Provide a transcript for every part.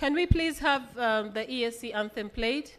Can we please have the ESC anthem played?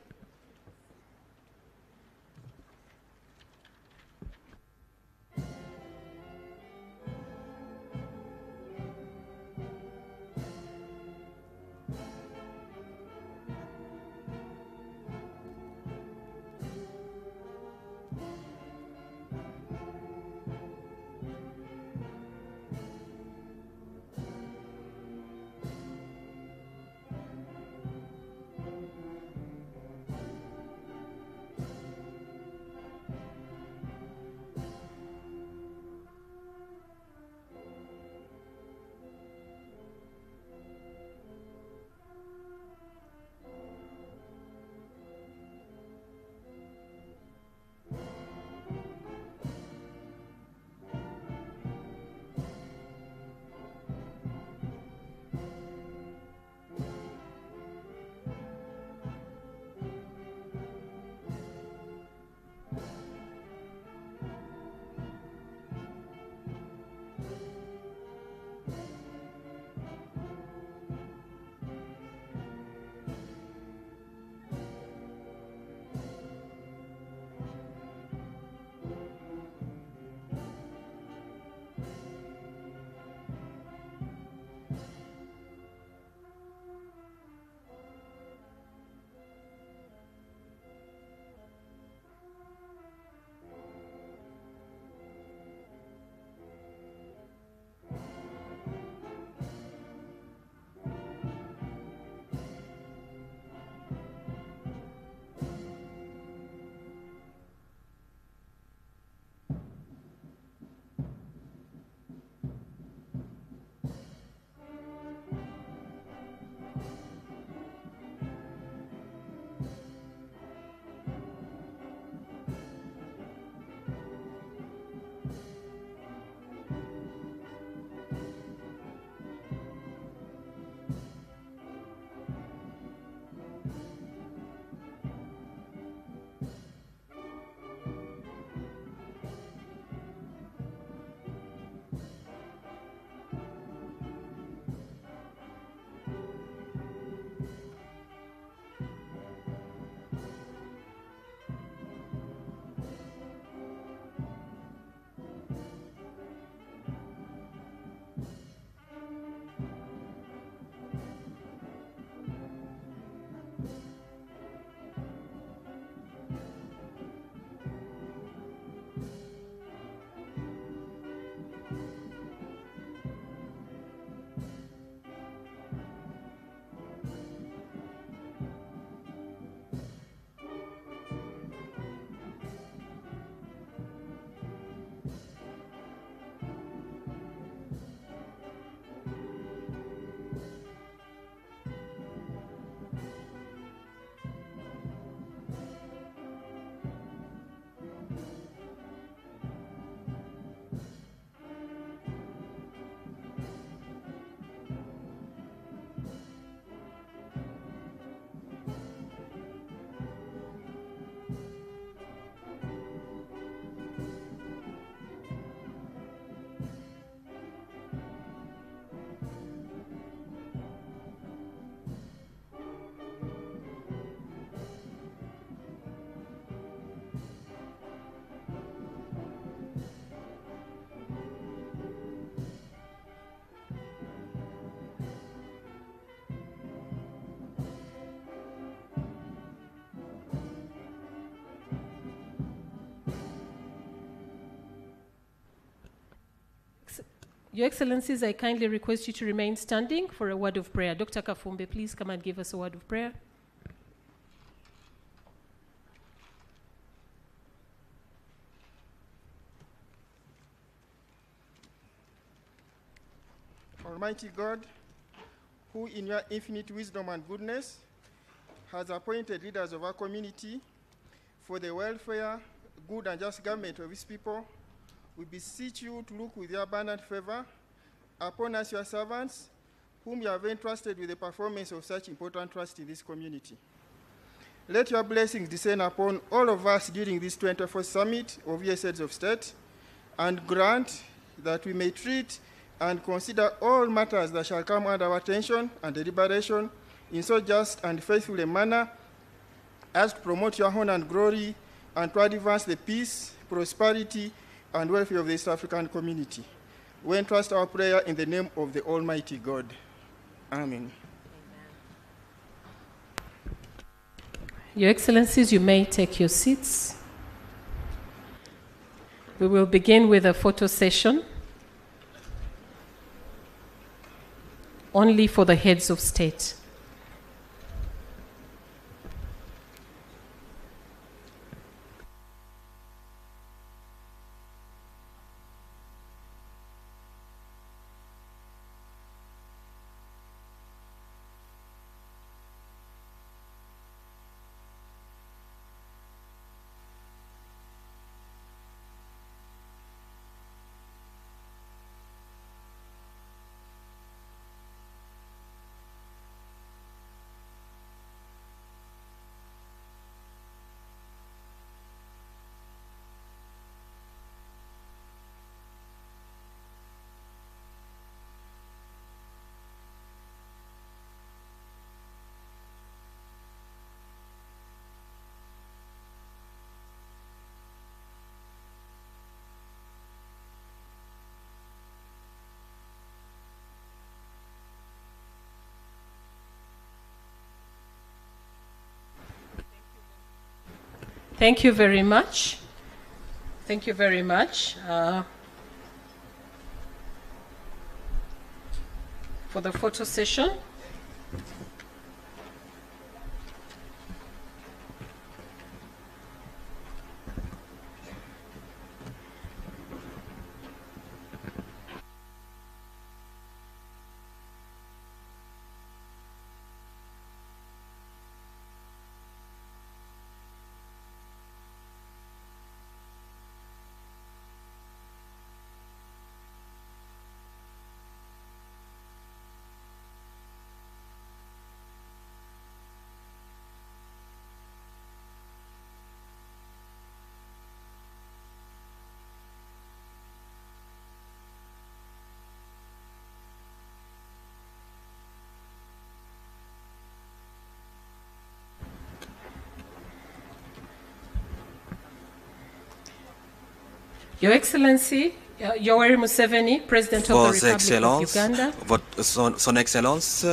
Your Excellencies, I kindly request you to remain standing for a word of prayer. Dr. Kafumbe, please come and give us a word of prayer. Almighty God, who in your infinite wisdom and goodness has appointed leaders of our community for the welfare, good and just government of his people, we beseech you to look with your abundant favor upon us, your servants, whom you have entrusted with the performance of such important trust in this community. Let your blessings descend upon all of us during this 24th Summit of US Heads of State, and grant that we may treat and consider all matters that shall come under our attention and deliberation in so just and faithful a manner as to promote your honor and glory and to advance the peace, prosperity, and welfare of the East African community. We entrust our prayer in the name of the Almighty God. Amen. Your Excellencies, you may take your seats. We will begin with a photo session only for the heads of state. Thank you very much. Thank you very much for the photo session. Your Excellency, Yoweri Museveni, President of the Republic of Uganda. Son Excellence,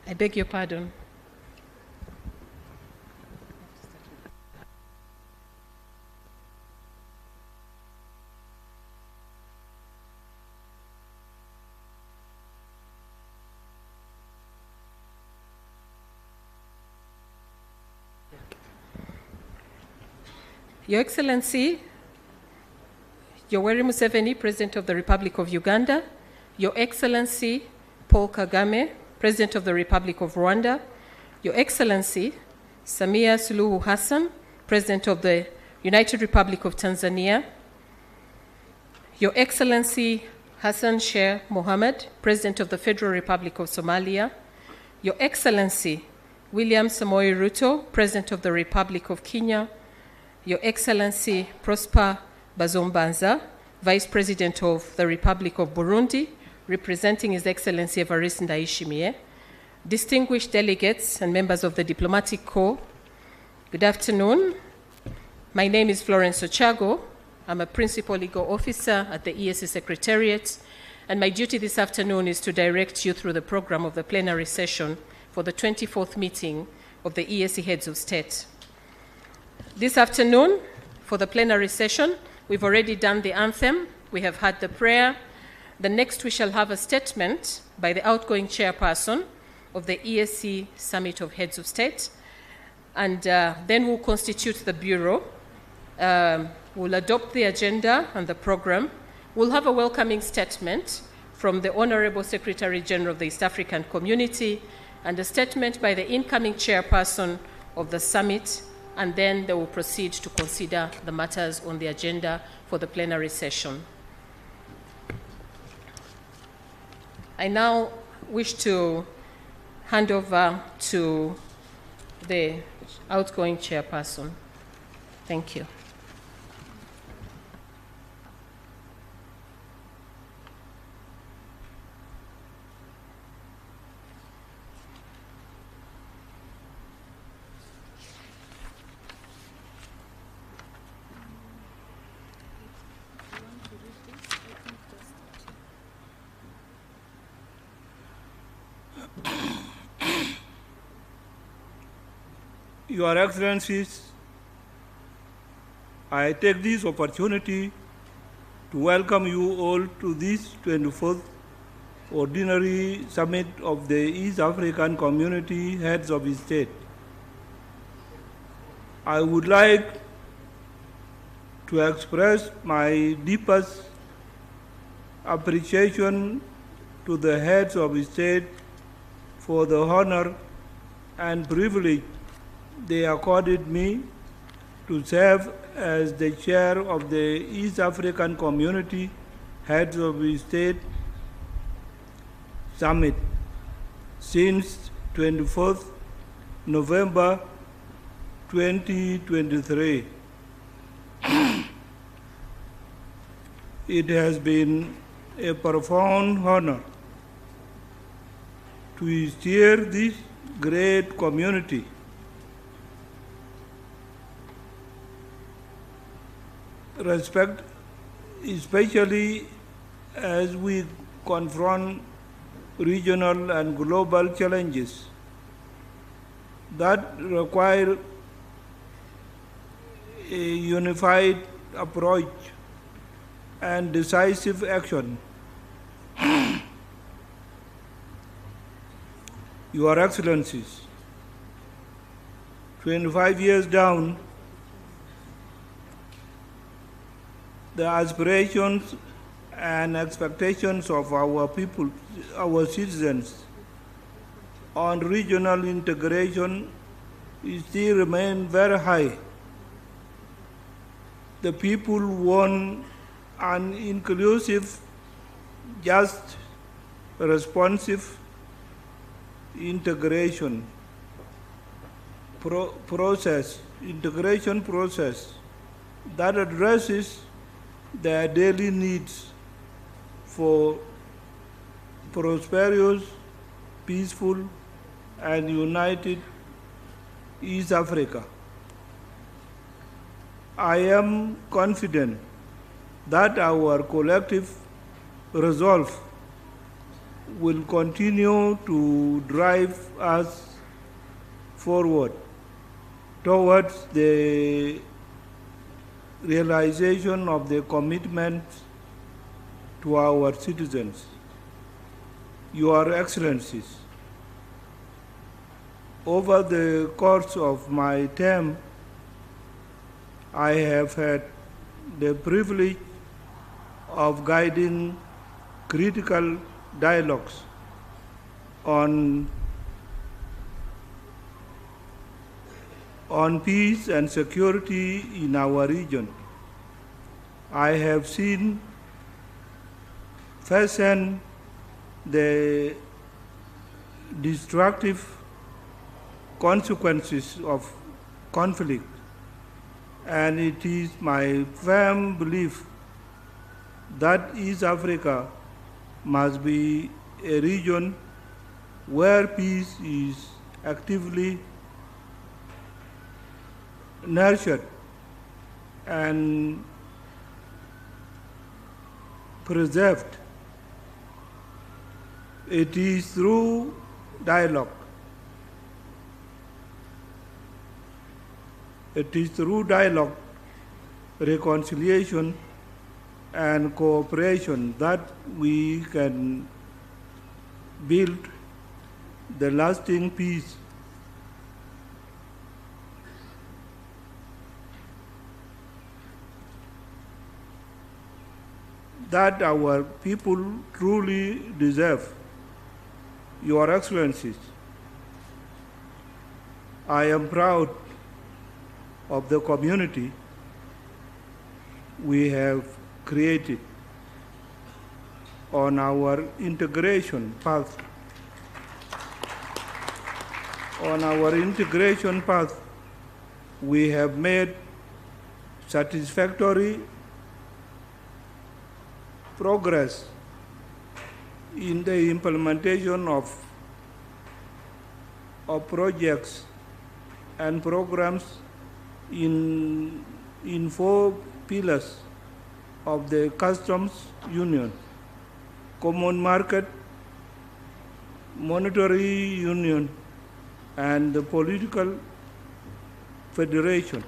I beg your pardon. Your Excellency, Yoweri Museveni, President of the Republic of Uganda, Your Excellency, Paul Kagame, President of the Republic of Rwanda, Your Excellency, Samia Suluhu Hassan, President of the United Republic of Tanzania, Your Excellency, Hassan Sheikh Mohammed, President of the Federal Republic of Somalia, Your Excellency, William Samoei Ruto, President of the Republic of Kenya, Your Excellency Prosper Bazombanza, Vice President of the Republic of Burundi, representing His Excellency Evariste Ndayishimiye, distinguished delegates and members of the Diplomatic Corps, good afternoon. My name is Florence Ochago. I'm a Principal Legal Officer at the EAC Secretariat, and my duty this afternoon is to direct you through the program of the plenary session for the 24th meeting of the EAC Heads of State. This afternoon, for the plenary session, we've already done the anthem, we have had the prayer. The next we shall have a statement by the outgoing chairperson of the EAC Summit of Heads of State, and then we'll constitute the Bureau. We'll adopt the agenda and the program. We'll have a welcoming statement from the Honorable Secretary General of the East African Community and a statement by the incoming chairperson of the summit, and then they will proceed to consider the matters on the agenda for the plenary session. I now wish to hand over to the outgoing chairperson. Thank you. Your Excellencies, I take this opportunity to welcome you all to this 24th Ordinary Summit of the East African Community Heads of State. I would like to express my deepest appreciation to the heads of state for the honor and privilege they accorded me to serve as the chair of the East African Community Heads of State Summit since 24th November 2023. It has been a profound honor to steer this great community respect, especially as we confront regional and global challenges that require a unified approach and decisive action. Your Excellencies, 25 years down, the aspirations and expectations of our people, our citizens, on regional integration still remain very high. The people want an inclusive, just, responsive integration process that addresses their daily needs for prosperous, peaceful, and united East Africa. I am confident that our collective resolve will continue to drive us forward towards the realization of the commitments to our citizens. Your Excellencies, over the course of my term, I have had the privilege of guiding critical dialogues on peace and security in our region. I have seen firsthand the destructive consequences of conflict, and it is my firm belief that East Africa must be a region where peace is actively nurtured and preserved. It is through dialogue. It is through dialogue, reconciliation, and cooperation that we can build the lasting peace that our people truly deserve. Your Excellencies, I am proud of the community we have created on our integration path. we have made satisfactory progress in the implementation of projects and programs in 4 pillars of the customs union: common market, monetary union, and the political federation.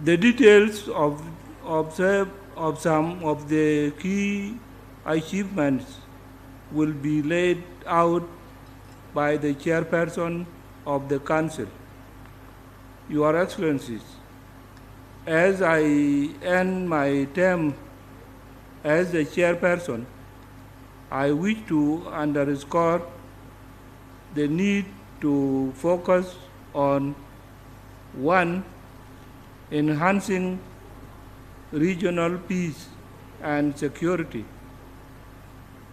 The details of some of the key achievements will be laid out by the chairperson of the Council. Your Excellencies, as I end my term as the chairperson, I wish to underscore the need to focus on 1, enhancing regional peace and security,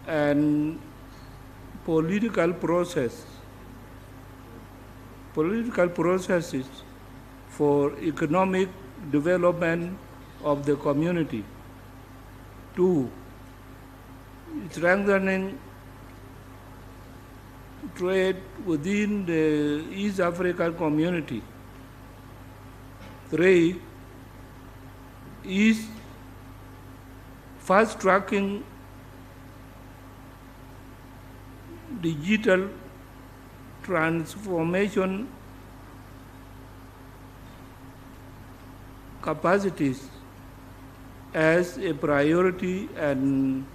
and political processes for economic development of the community. 2, strengthening trade within the East African community. 3 is fast-tracking digital transformation capacities as a priority and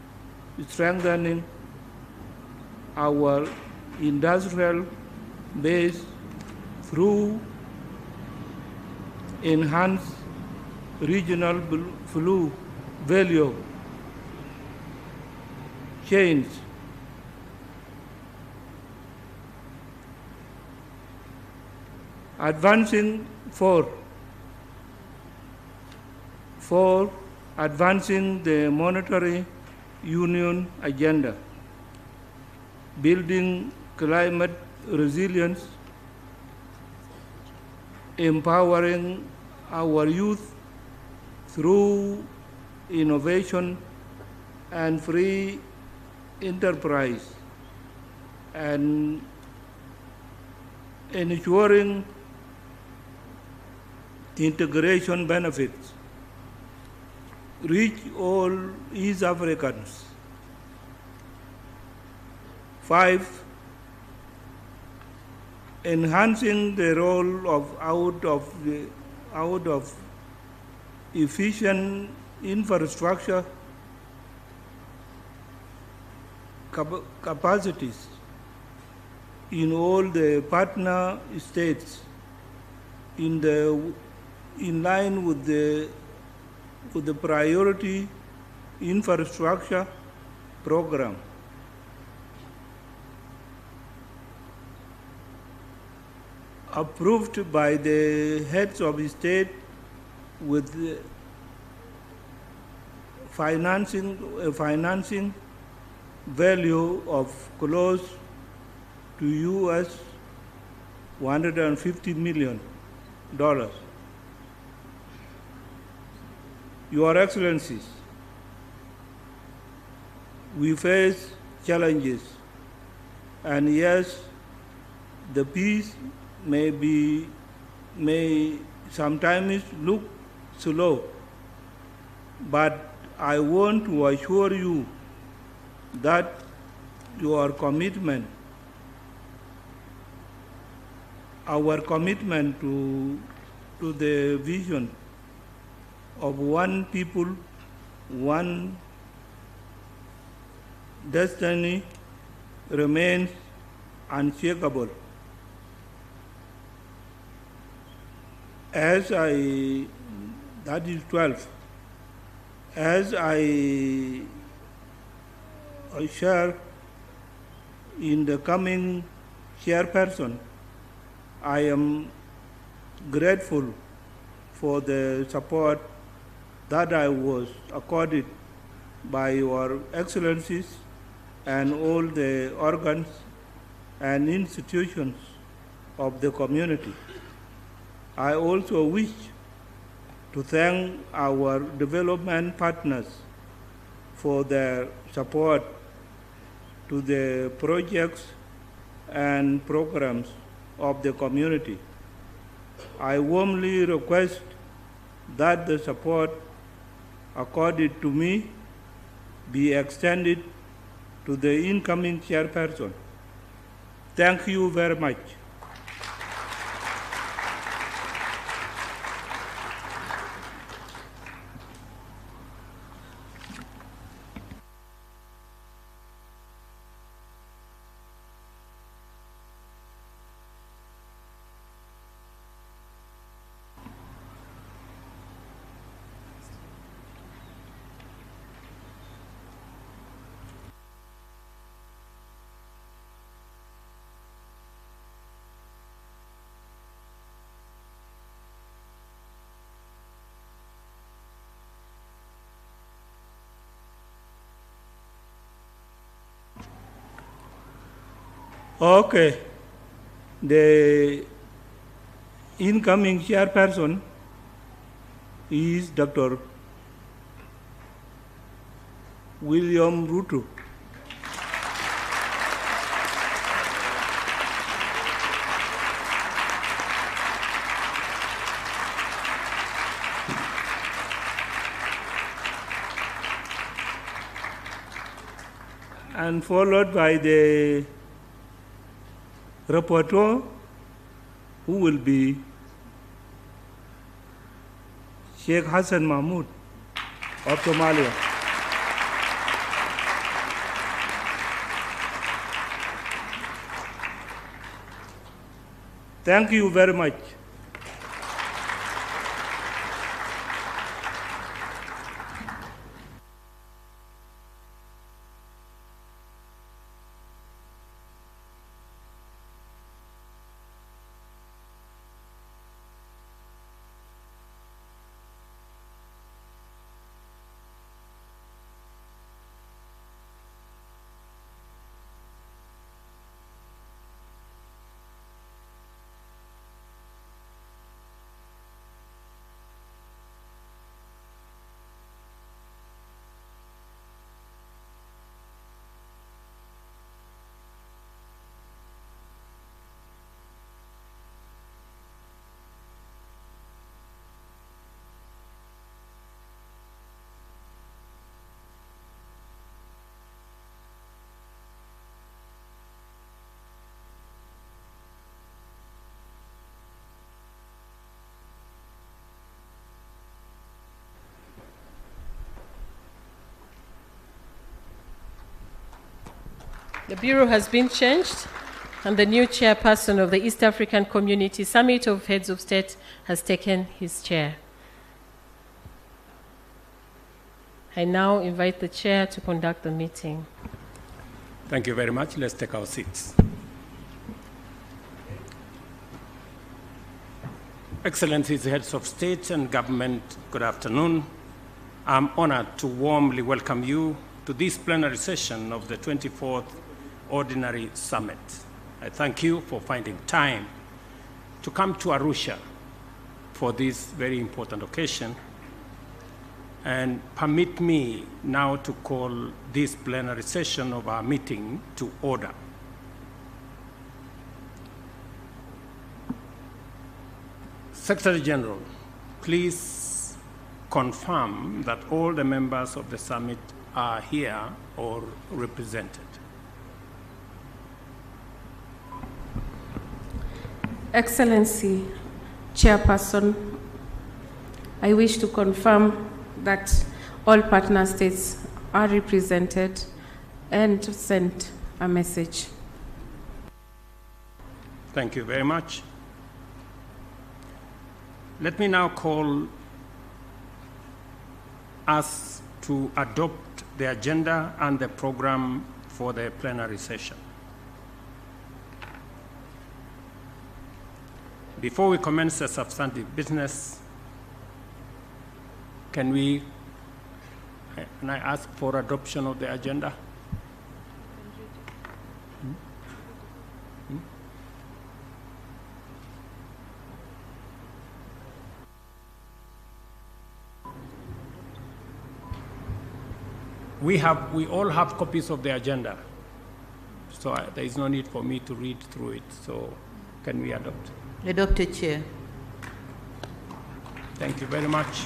strengthening our industrial base through enhanced regional value chains. Advancing 4, advancing the monetary union agenda, building climate resilience, empowering our youth through innovation and free enterprise, and ensuring integration benefits reach all East Africans. 5, enhancing the role of efficient infrastructure capacities in all the partner states in line with the priority infrastructure program. Approved by the heads of state with financing value of close to US $150 million. Your Excellencies, we face challenges, and yes, the peace may sometimes look slow, but I want to assure you that our commitment to the vision of one people, one destiny remains unshakable. That is 12. As I share in the coming chairperson, I am grateful for the support that I was accorded by your excellencies and all the organs and institutions of the community. I also wish to thank our development partners for their support to the projects and programs of the community. I warmly request that the support accorded to me be extended to the incoming chairperson. Thank you very much. Okay, the incoming chairperson is Dr. William Ruto. And followed by the rapporteur, who will be Sheikh Hassan Mahmoud of Somalia. Thank you very much. The Bureau has been changed, and the new chairperson of the East African Community Summit of Heads of State has taken his chair. I now invite the chair to conduct the meeting. Thank you very much. Let's take our seats. Excellencies, heads of state and government, good afternoon. I'm honored to warmly welcome you to this plenary session of the 24th Ordinary Summit. I thank you for finding time to come to Arusha for this very important occasion. And permit me now to call this plenary session of our meeting to order. Secretary General, please confirm that all the members of the summit are here or represented. Excellency, Chairperson, I wish to confirm that all partner states are represented and sent a message. Thank you very much. Let me now call us to adopt the agenda and the program for the plenary session. Before we commence the substantive business, can I ask for adoption of the agenda? We all have copies of the agenda, so there is no need for me to read through it. So can we adopt? Adopted, Chair. Thank you very much.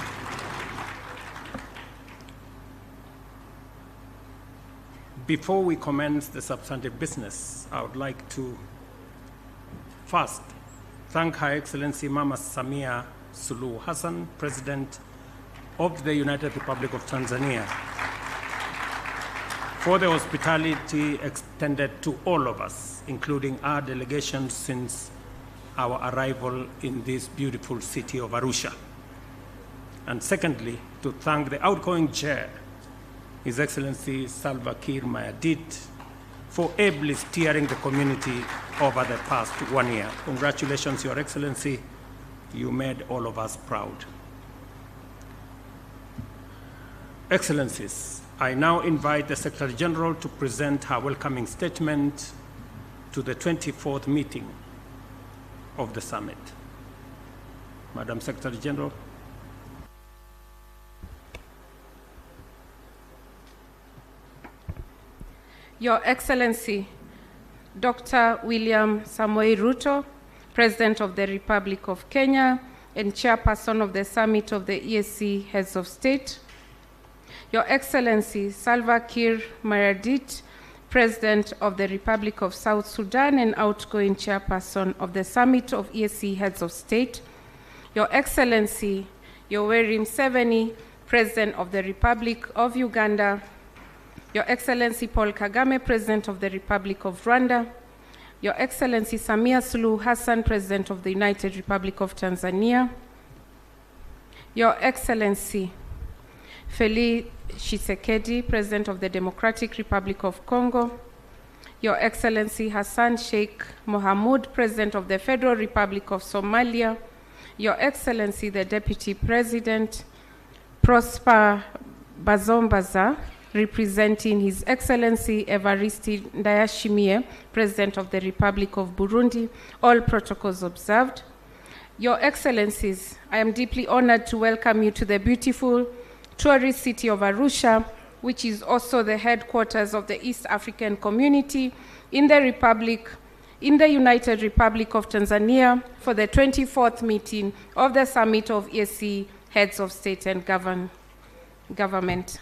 Before we commence the substantive business, I would like to first thank Her Excellency Mama Samia Suluhu Hassan, President of the United Republic of Tanzania, for the hospitality extended to all of us, including our delegation since our arrival in this beautiful city of Arusha. And secondly, to thank the outgoing chair, His Excellency Salva Kiir Mayardit, for ably steering the community over the past 1 year. Congratulations, Your Excellency. You made all of us proud. Excellencies, I now invite the Secretary General to present her welcoming statement to the 24th meeting of the summit. Madam Secretary General. Your Excellency, Dr. William Samoei Ruto, President of the Republic of Kenya and Chairperson of the Summit of the EAC Heads of State, Your Excellency Salva Kiir Mayardit, President of the Republic of South Sudan and outgoing Chairperson of the Summit of EAC Heads of State, Your Excellency Yoweri Museveni, President of the Republic of Uganda, Your Excellency Paul Kagame, President of the Republic of Rwanda, Your Excellency Samia Suluhu Hassan, President of the United Republic of Tanzania, Your Excellency Felix Tshisekedi, President of the Democratic Republic of Congo, Your Excellency Hassan Sheikh Mohamud, President of the Federal Republic of Somalia, Your Excellency the Deputy President, Prosper Bazombaza, representing His Excellency Evariste Ndayishimiye, President of the Republic of Burundi, all protocols observed. Your Excellencies, I am deeply honored to welcome you to the beautiful tourist city of Arusha, which is also the headquarters of the East African Community in the United Republic of Tanzania for the 24th meeting of the Summit of EAC Heads of State and Government.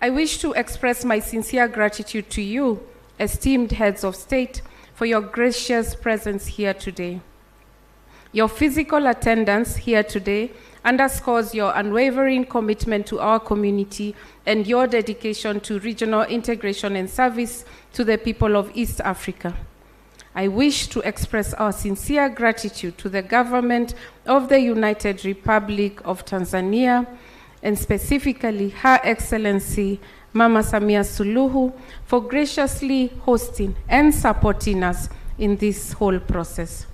I wish to express my sincere gratitude to you, esteemed heads of state, for your gracious presence here today. Your physical attendance here today underscores your unwavering commitment to our community and your dedication to regional integration and service to the people of East Africa. I wish to express our sincere gratitude to the government of the United Republic of Tanzania, and specifically Her Excellency Mama Samia Suluhu, for graciously hosting and supporting us in this whole process.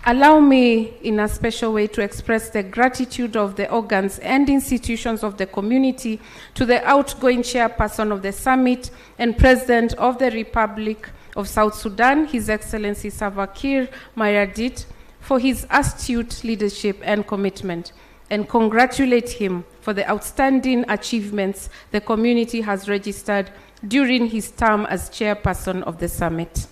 Allow me, in a special way, to express the gratitude of the organs and institutions of the community to the outgoing chairperson of the summit and President of the Republic of South Sudan, His Excellency Salva Kiir Mayardit, for his astute leadership and commitment, and congratulate him for the outstanding achievements the community has registered during his term as chairperson of the summit.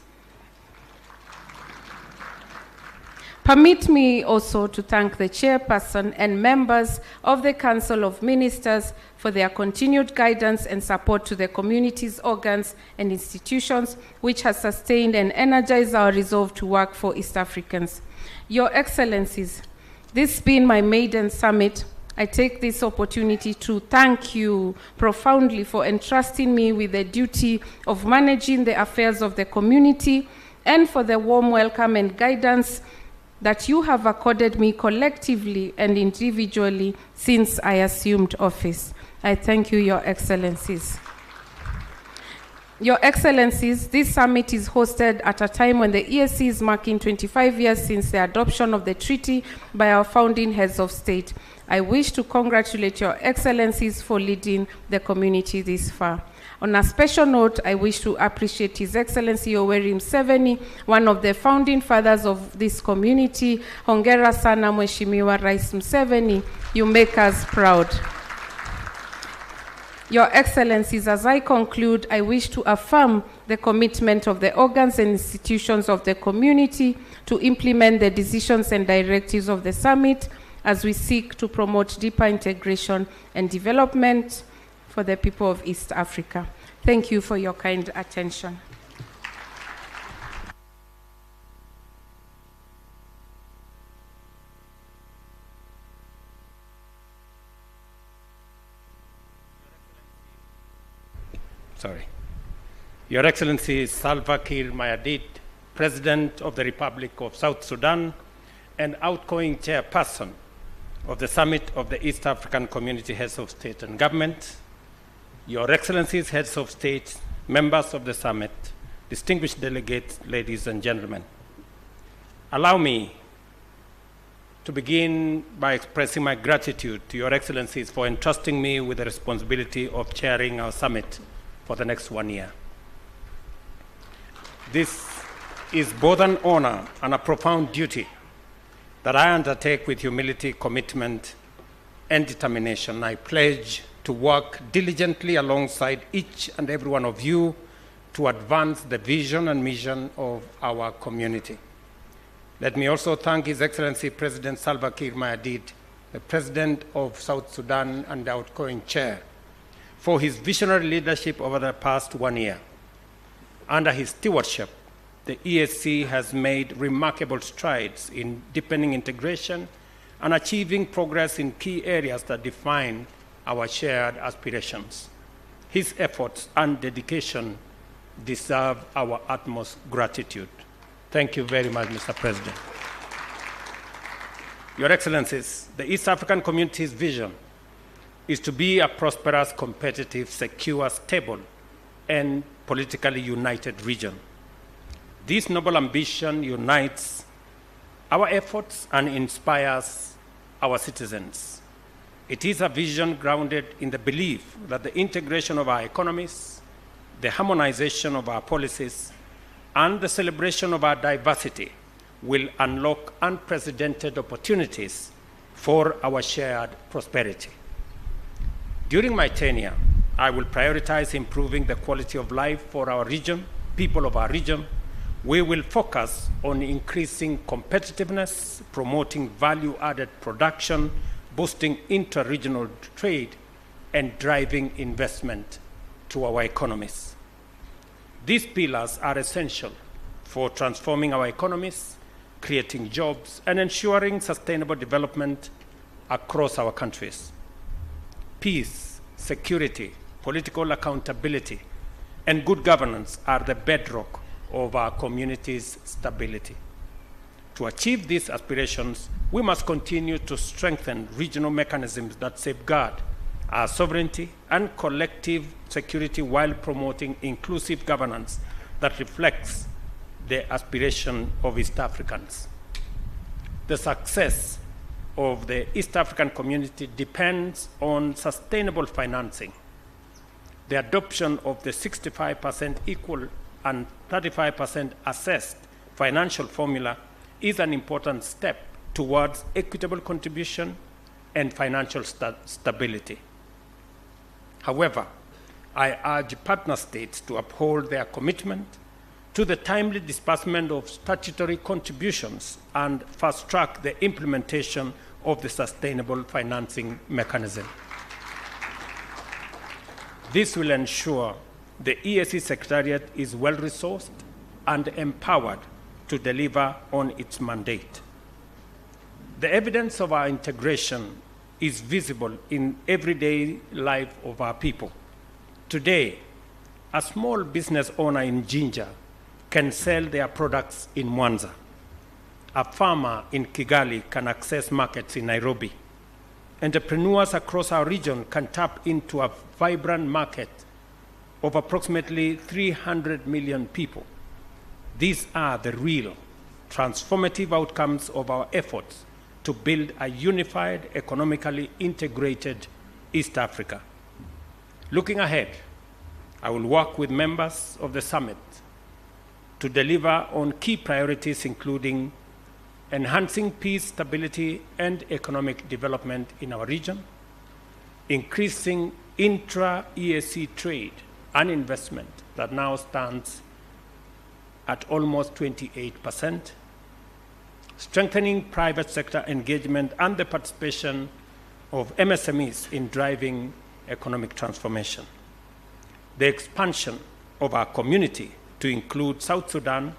Permit me also to thank the chairperson and members of the Council of Ministers for their continued guidance and support to the community's organs and institutions, which has sustained and energized our resolve to work for East Africans. Your Excellencies, this being my maiden summit, I take this opportunity to thank you profoundly for entrusting me with the duty of managing the affairs of the community and for the warm welcome and guidance that you have accorded me collectively and individually since I assumed office. I thank you, Your Excellencies. Your Excellencies, this summit is hosted at a time when the EAC is marking 25 years since the adoption of the treaty by our founding heads of state. I wish to congratulate Your Excellencies for leading the community this far. On a special note, I wish to appreciate His Excellency Yoweri Museveni, one of the founding fathers of this community. Hongera sana Mheshimiwa Rais Museveni, you make us proud. Your Excellencies, as I conclude, I wish to affirm the commitment of the organs and institutions of the community to implement the decisions and directives of the summit as we seek to promote deeper integration and development for the people of East Africa. Thank you for your kind attention. Your Excellency Salva Kiir Mayardit, President of the Republic of South Sudan and outgoing chairperson of the Summit of the East African Community Heads of State and Government, Your Excellencies, Heads of State, members of the Summit, distinguished delegates, ladies and gentlemen. Allow me to begin by expressing my gratitude to Your Excellencies for entrusting me with the responsibility of chairing our summit for the next 1 year. This is both an honor and a profound duty that I undertake with humility, commitment, and determination. I pledge to work diligently alongside each and every one of you to advance the vision and mission of our community. Let me also thank His Excellency President Salva Kiir Mayardit, the President of South Sudan and the outgoing chair, for his visionary leadership over the past 1 year. Under his stewardship, the EAC has made remarkable strides in deepening integration and achieving progress in key areas that define our shared aspirations. His efforts and dedication deserve our utmost gratitude. Thank you very much, Mr. President. Your Excellencies, the East African Community's vision is to be a prosperous, competitive, secure, stable, and politically united region. This noble ambition unites our efforts and inspires our citizens. It is a vision grounded in the belief that the integration of our economies, the harmonization of our policies, and the celebration of our diversity will unlock unprecedented opportunities for our shared prosperity. During my tenure, I will prioritize improving the quality of life for our region, people of our region. We will focus on increasing competitiveness, promoting value-added production, boosting inter-regional trade, and driving investment to our economies. These pillars are essential for transforming our economies, creating jobs, and ensuring sustainable development across our countries. Peace, security, political accountability, and good governance are the bedrock of our community's stability. To achieve these aspirations, we must continue to strengthen regional mechanisms that safeguard our sovereignty and collective security while promoting inclusive governance that reflects the aspiration of East Africans. The success of the East African community depends on sustainable financing. The adoption of the 65% equal and 35% assessed financial formula is an important step towards equitable contribution and financial stability. However, I urge partner states to uphold their commitment to the timely disbursement of statutory contributions and fast-track the implementation of the sustainable financing mechanism. This will ensure the EAC Secretariat is well-resourced and empowered to deliver on its mandate. The evidence of our integration is visible in everyday life of our people. Today, a small business owner in Jinja can sell their products in Mwanza. A farmer in Kigali can access markets in Nairobi. Entrepreneurs across our region can tap into a vibrant market of approximately 300 million people. These are the real transformative outcomes of our efforts to build a unified, economically integrated East Africa. Looking ahead, I will work with members of the summit to deliver on key priorities, including enhancing peace, stability, and economic development in our region, increasing intra-EAC trade and investment that now stands at almost 28%, strengthening private sector engagement and the participation of MSMEs in driving economic transformation, the expansion of our community to include South Sudan,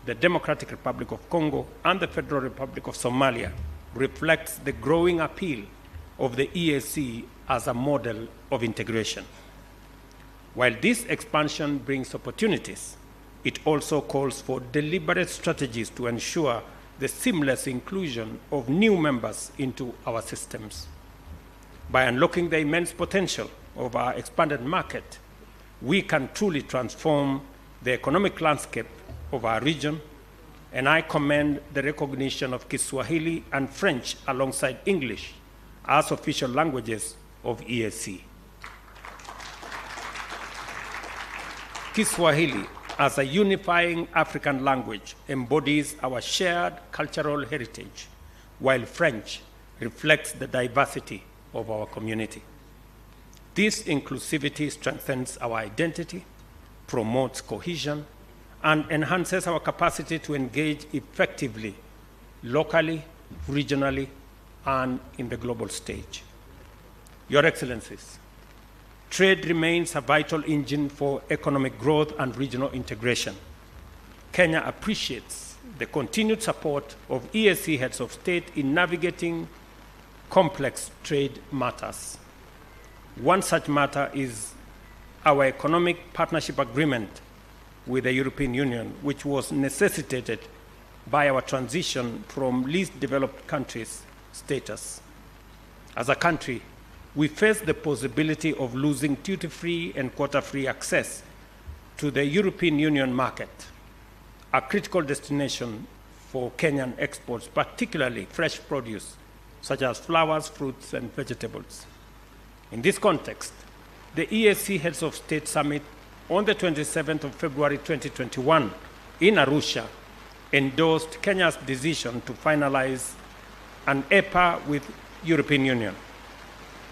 the Democratic Republic of Congo, and the Federal Republic of Somalia reflects the growing appeal of the EAC as a model of integration. While this expansion brings opportunities, it also calls for deliberate strategies to ensure the seamless inclusion of new members into our systems. By unlocking the immense potential of our expanded market, we can truly transform the economic landscape of our region, and I commend the recognition of Kiswahili and French alongside English as official languages of EAC. Kiswahili, as a unifying African language, embodies our shared cultural heritage, while French reflects the diversity of our community. This inclusivity strengthens our identity, promotes cohesion, and enhances our capacity to engage effectively, locally, regionally, and in the global stage. Your Excellencies, trade remains a vital engine for economic growth and regional integration. Kenya appreciates the continued support of EAC heads of state in navigating complex trade matters. One such matter is our economic partnership agreement with the European Union, which was necessitated by our transition from least developed countries status. As a country, we face the possibility of losing duty-free and quota-free access to the European Union market, a critical destination for Kenyan exports, particularly fresh produce, such as flowers, fruits, and vegetables. In this context, the EAC Heads of State Summit on the 27th of February 2021 in Arusha endorsed Kenya's decision to finalize an EPA with European Union.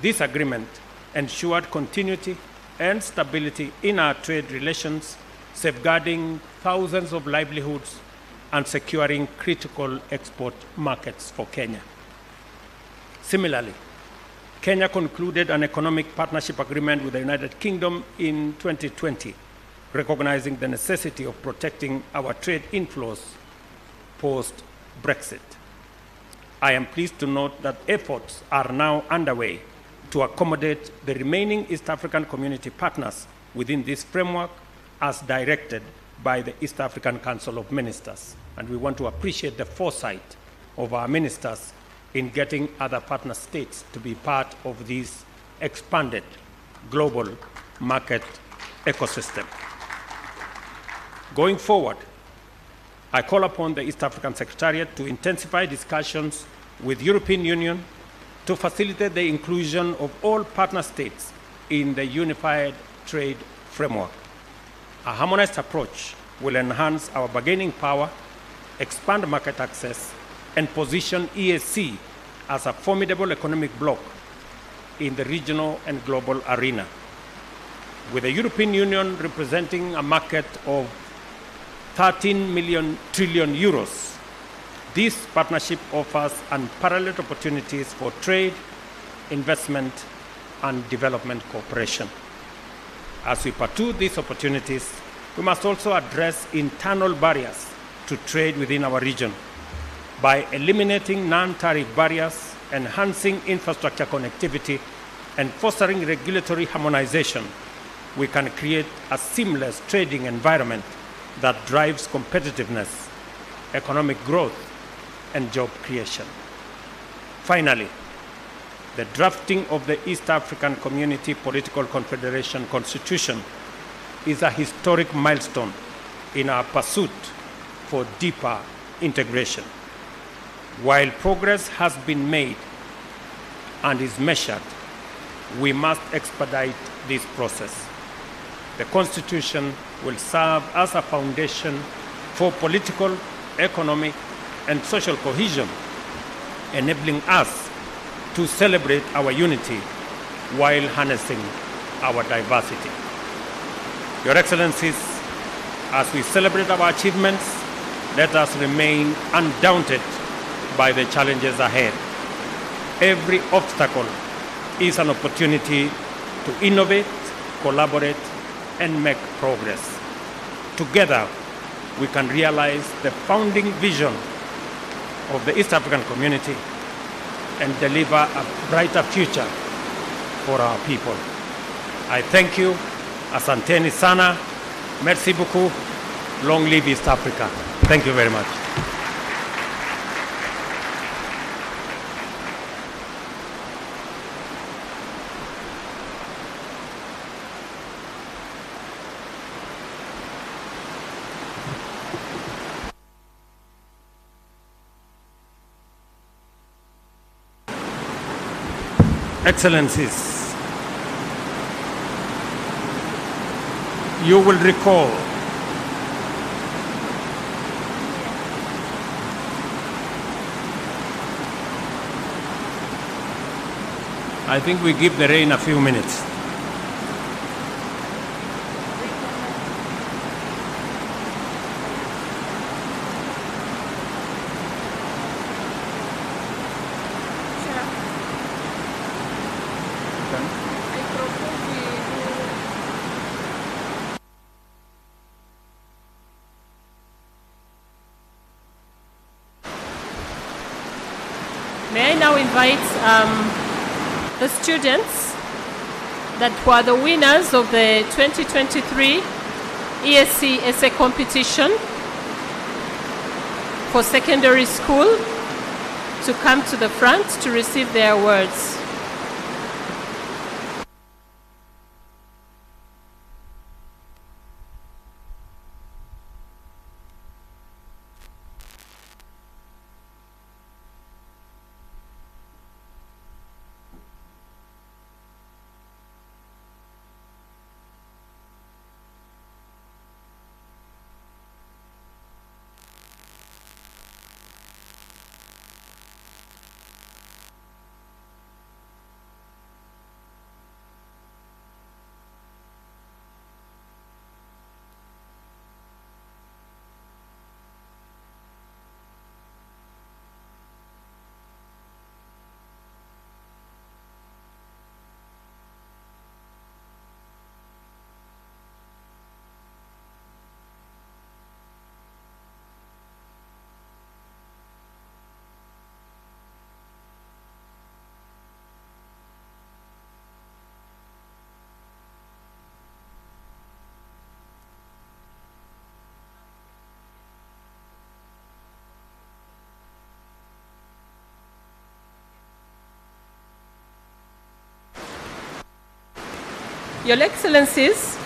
This agreement ensured continuity and stability in our trade relations, safeguarding thousands of livelihoods and securing critical export markets for Kenya. Similarly, Kenya concluded an economic partnership agreement with the United Kingdom in 2020, recognizing the necessity of protecting our trade inflows post-Brexit. I am pleased to note that efforts are now underway to accommodate the remaining East African community partners within this framework as directed by the East African Council of Ministers. And we want to appreciate the foresight of our ministers in getting other partner states to be part of this expanded global market ecosystem. Going forward, I call upon the East African Secretariat to intensify discussions with the European Union to facilitate the inclusion of all partner states in the unified trade framework. A harmonized approach will enhance our bargaining power, expand market access, and position EAC as a formidable economic bloc in the regional and global arena. With the European Union representing a market of 13 trillion euros, this partnership offers unparalleled opportunities for trade, investment, and development cooperation. As we pursue these opportunities, we must also address internal barriers to trade within our region. By eliminating non-tariff barriers, enhancing infrastructure connectivity, and fostering regulatory harmonization, we can create a seamless trading environment that drives competitiveness, economic growth, and job creation. Finally, the drafting of the East African Community Political Confederation Constitution is a historic milestone in our pursuit for deeper integration. While progress has been made and is measured, we must expedite this process. The Constitution will serve as a foundation for political, economic, and social cohesion, enabling us to celebrate our unity while harnessing our diversity. Your Excellencies, as we celebrate our achievements, let us remain undaunted by the challenges ahead. Every obstacle is an opportunity to innovate, collaborate, and make progress. Together, we can realize the founding vision of the East African community and deliver a brighter future for our people. I thank you. Asanteni sana. Merci beaucoup. Long live East Africa. Thank you very much. Excellencies, you will recall I think we give the rain a few minutes. May I now invite the students that were the winners of the 2023 ESC essay competition for secondary school to come to the front to receive their awards. Your Excellencies,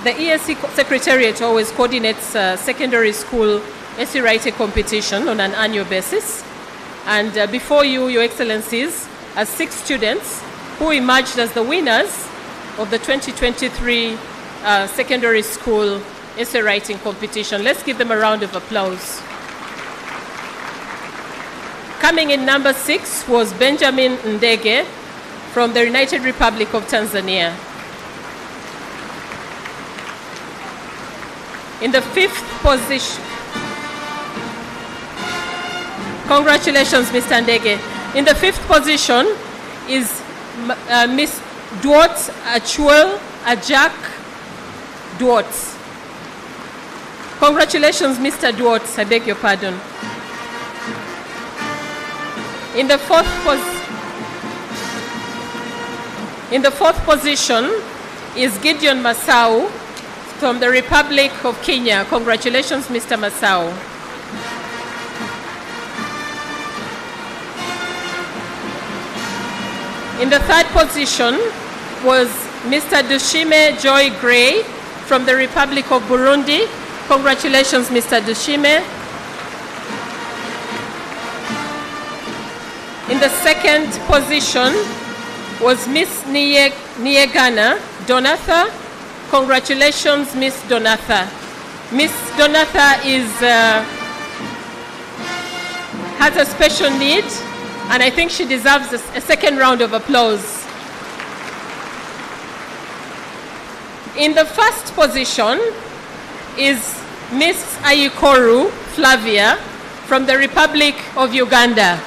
the ESC Secretariat always coordinates secondary school essay writing competition on an annual basis. And before you, Your Excellencies, are 6 students who emerged as the winners of the 2023 secondary school essay writing competition. Let's give them a round of applause. Coming in number 6 was Benjamin Ndege from the United Republic of Tanzania. In the 5th position, congratulations, Mr. Ndege. In the 5th position is Miss Duot Achuel Ajak Duot. Congratulations, Mr. Duot. I beg your pardon. In the 4th position is Gideon Masau from the Republic of Kenya. Congratulations, Mr. Masau. In the 3rd position was Mr. Dushime Joy Gray from the Republic of Burundi. Congratulations, Mr. Dushime. In the 2nd position was Miss Niye Niegana Donatha. Congratulations, Miss Donatha. Miss Donatha has a special need, and I think she deserves a second round of applause. In the first position is Miss Ayikoru Flavia from the Republic of Uganda.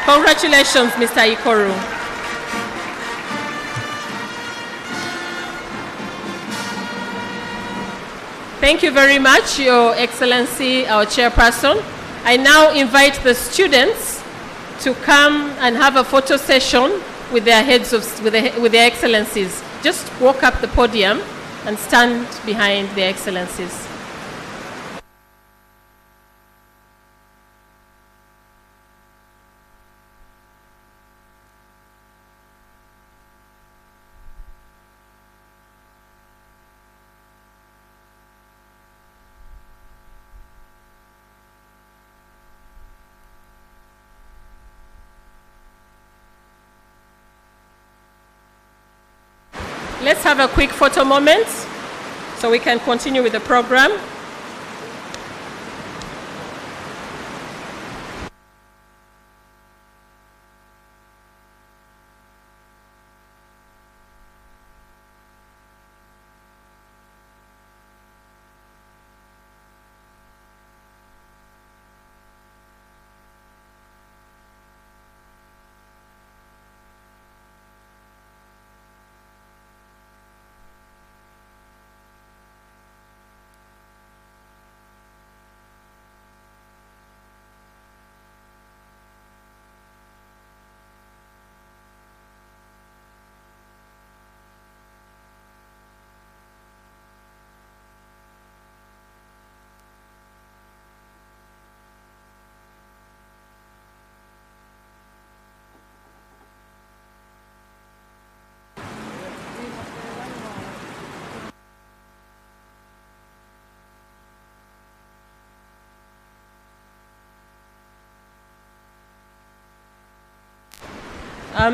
Congratulations, Ms. Ayikoru. Thank you very much, Your Excellency, our chairperson. I now invite the students to come and have a photo session with their heads with their excellencies. Just walk up the podium and stand behind their excellencies. Let's have a quick photo moment so we can continue with the program.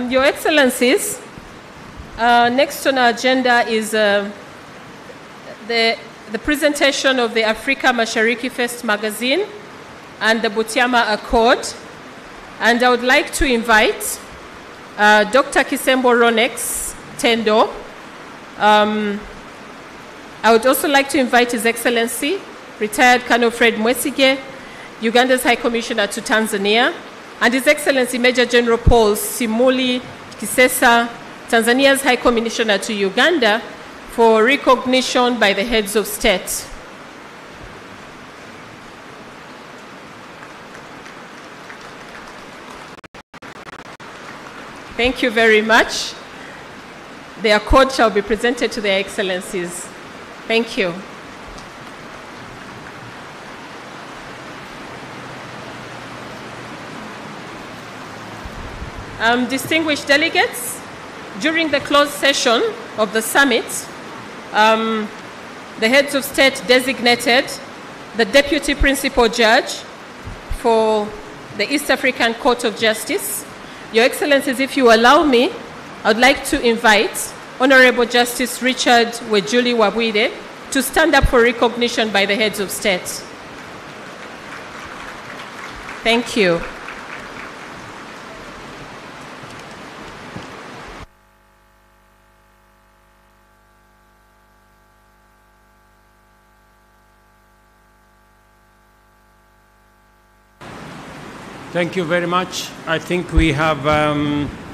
Your Excellencies, next on our agenda is the presentation of the Afrika Mashariki First magazine and the Butiama Accord. And I would like to invite Dr. Kisembo Ronex Tendo. I would also like to invite His Excellency, retired Colonel Fred Mwesige, Uganda's High Commissioner to Tanzania, and His Excellency Major General Paul Simuli Kisesa, Tanzania's High Commissioner to Uganda, for recognition by the heads of state. Thank you very much. The accord shall be presented to their Excellencies. Thank you. Distinguished delegates, during the closed session of the summit, the heads of state designated the Deputy Principal Judge for the East African Court of Justice. Your Excellencies, if you allow me, I would like to invite Honorable Justice Richard Wejuli Wabwire to stand up for recognition by the heads of state. Thank you. Thank you very much. I think we have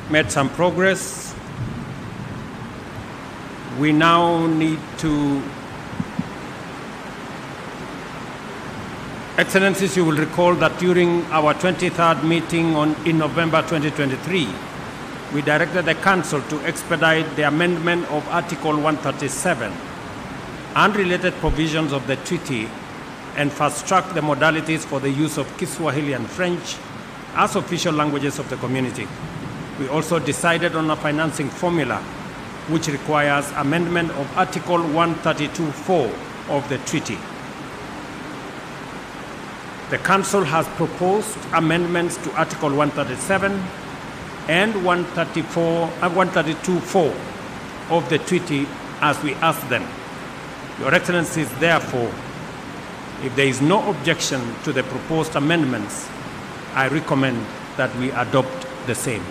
made some progress. We now need to... Excellencies, you will recall that during our 23rd meeting in November 2023, we directed the Council to expedite the amendment of Article 137 and related provisions of the treaty and fast-track the modalities for the use of Kiswahili and French as official languages of the community. We also decided on a financing formula which requires amendment of Article 132(4) of the treaty. The Council has proposed amendments to Article 137 and 132(4) of the treaty as we ask them. Your Excellencies, therefore, if there is no objection to the proposed amendments, I recommend that we adopt the same.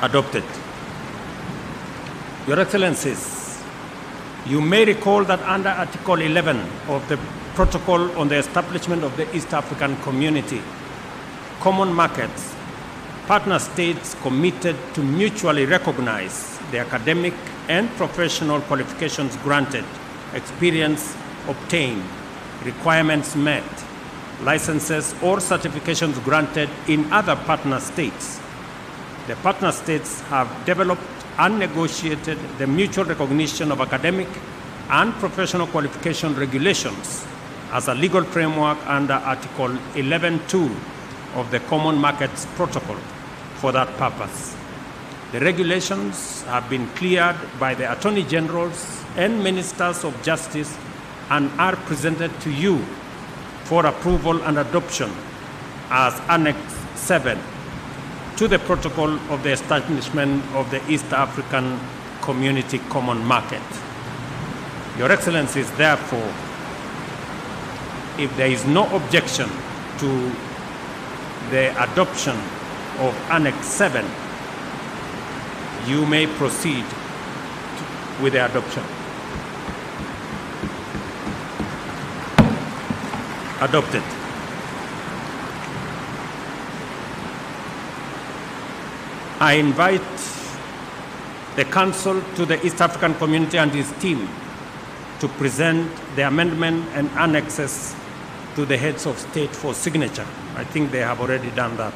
Adopted. Your Excellencies, you may recall that under Article 11 of the Protocol on the Establishment of the East African Community, Common Markets, partner states committed to mutually recognize the academic and professional qualifications granted, experience obtained, requirements met, licenses or certifications granted in other partner states. The partner states have developed and negotiated the mutual recognition of academic and professional qualification regulations as a legal framework under Article 11.2 of the Common Markets Protocol for that purpose. The regulations have been cleared by the Attorney Generals and Ministers of Justice and are presented to you for approval and adoption as Annex 7 to the Protocol of the Establishment of the East African Community Common Market. Your Excellencies, therefore, if there is no objection to the adoption of Annex 7, you may proceed with the adoption. Adopted. I invite the Council to the East African Community and his team to present the amendment and annexes to the heads of state for signature. I think they have already done that.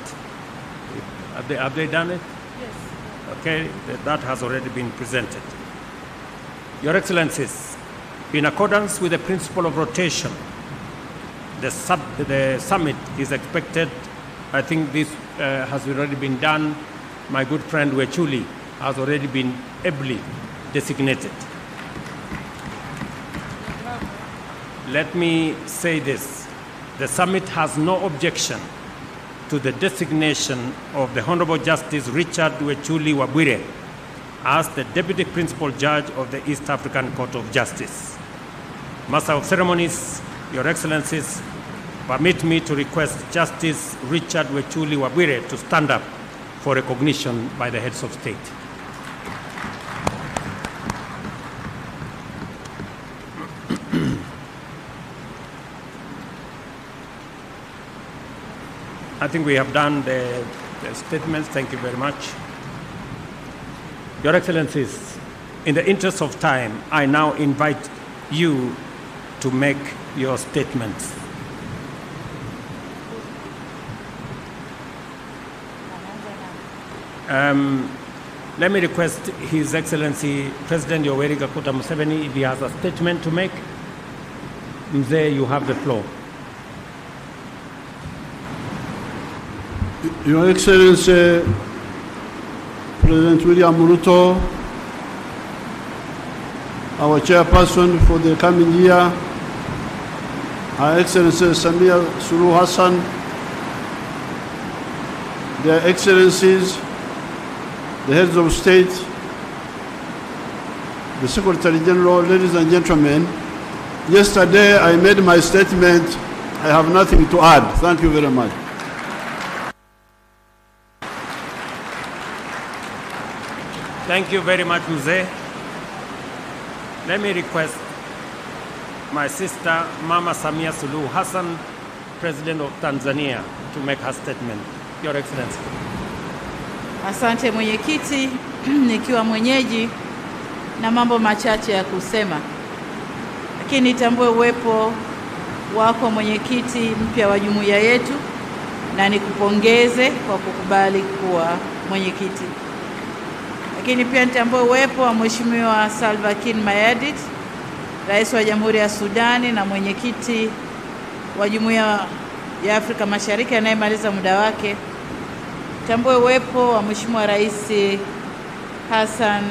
Have they done it? Yes. Okay, that has already been presented. Your Excellencies, in accordance with the principle of rotation, the summit is expected, I think this has already been done. My good friend Wechuli has already been ably designated. Let me say this. The summit has no objection to the designation of the Honorable Justice Richard Wechuli Wabwire as the Deputy Principal Judge of the East African Court of Justice. Master of Ceremonies, Your Excellencies, permit me to request Justice Richard Wechuli Wabwire to stand up for recognition by the heads of state. I think we have done the statements. Thank you very much. Your Excellencies, in the interest of time, I now invite you to make your statements. Let me request His Excellency President Yoweri Kaguta Museveni, if he has a statement to make. Mzee, you have the floor. Your Excellency President William Ruto, our chairperson for the coming year, Her Excellency Samia Suluhu Hassan, Their Excellencies, the heads of state, the Secretary General, ladies and gentlemen, yesterday I made my statement. I have nothing to add. Thank you very much. Thank you very much, Mzee. Let me request my sister, Mama Samia Suluhu Hassan, President of Tanzania, to make her statement. Your Excellency. Asante mwenyekiti, nikiwa mwenyeji na mambo machache ya kusema. Lakini nitambue uwepo wako mwenyekiti mpya wa jumuiya yetu na nikupongeze kwa kukubali kuwa mwenyekiti. Lakini pia nitambue uwepo wa Mheshimiwa Salva Kiir Mayardit, Rais wa Jamhuri ya Sudani na mwenyekiti wa Jumuiya ya Afrika Mashariki anayemaliza muda wake. Tambue uwepo wa Mheshimiwa Rais Hassan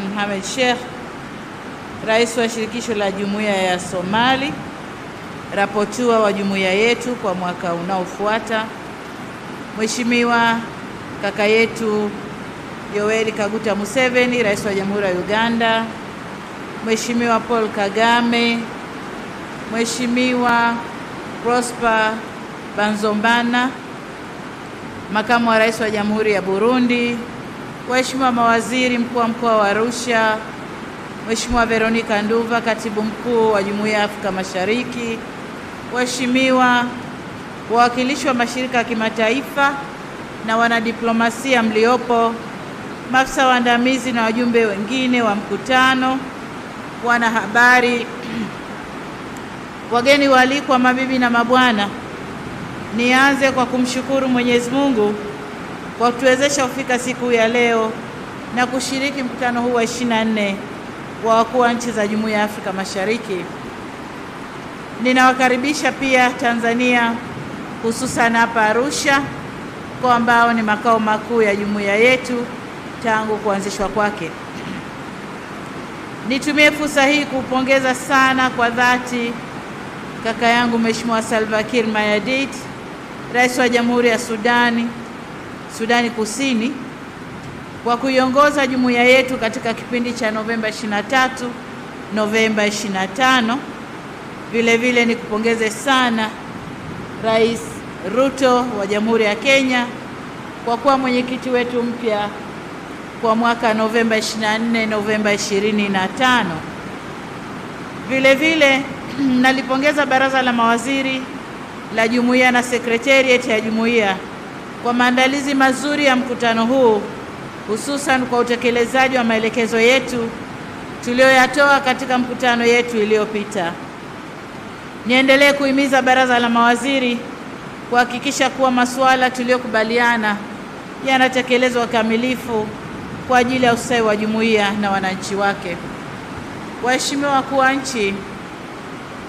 Sheikh, Rais wa Shirikisho la Jumuiya ya Somali, rapotua wa jumuiya yetu kwa mwaka unaofuata, Mheshimiwa kaka yetu Yoweri Kaguta Museveni, Rais wa Jamhuri ya Uganda, Mheshimiwa Paul Kagame, Mheshimiwa Prosper Banzombana, Makamu wa Rais wa Jamhuri ya Burundi, waheshimiwa mawaziri, mkuu wa mkoa wa Arusha, Mheshimiwa Veronica Nduva, Katibu Mkuu wa Jumuiya ya Afrika Mashariki, waheshimiwa wawakilishi wa mashirika ya kimataifa na wanadiplomasia mliopo, maafisa waandamizi na wajumbe wengine wa mkutano, wanahabari, wageni waalikwa, mabibi na mabwana, nianze kwa kumshukuru Mwenyezi Mungu kwa kutuwezesha kufika siku ya leo na kushiriki mkutano huu wa 24 wa wakuu wa nchi za Jumuiya ya Afrika Mashariki. Ninawakaribisha pia Tanzania, hususan hapa Arusha, kwa ambao ni makao makuu ya jumuiya yetu tangu kuanzishwa kwake. Nitumie fursa hii kupongeza sana kwa dhati kaka yangu Mheshimiwa Salva Kiir Mayardit, Rais wa Jamhuri ya Sudani Kusini, kwa kuiongoza jumuiya yetu katika kipindi cha Novemba 23, Novemba 25. Vile vile nikupongeze sana Rais Ruto wa Jamhuri ya Kenya kwa kuwa mwenyekiti wetu mpya kwa mwaka Novemba 24, Novemba 25. Vile vile nalipongeza Baraza la Mawaziri la Jumuiya na Secretariat ya Jumuiya kwa maandalizi mazuri ya mkutano huu, hususan kwa utekelezaji wa maelekezo yetu tuliyoyatoa katika mkutano yetu iliyopita. Niendelee kuhimiza Baraza la Mawaziri kuhakikisha kuwa masuala tuliyokubaliana yanatekelezwa kamilifu kwa ajili ya ustawi wa jumuiya na wananchi wake. Waheshimiwa wakuu wa nchi,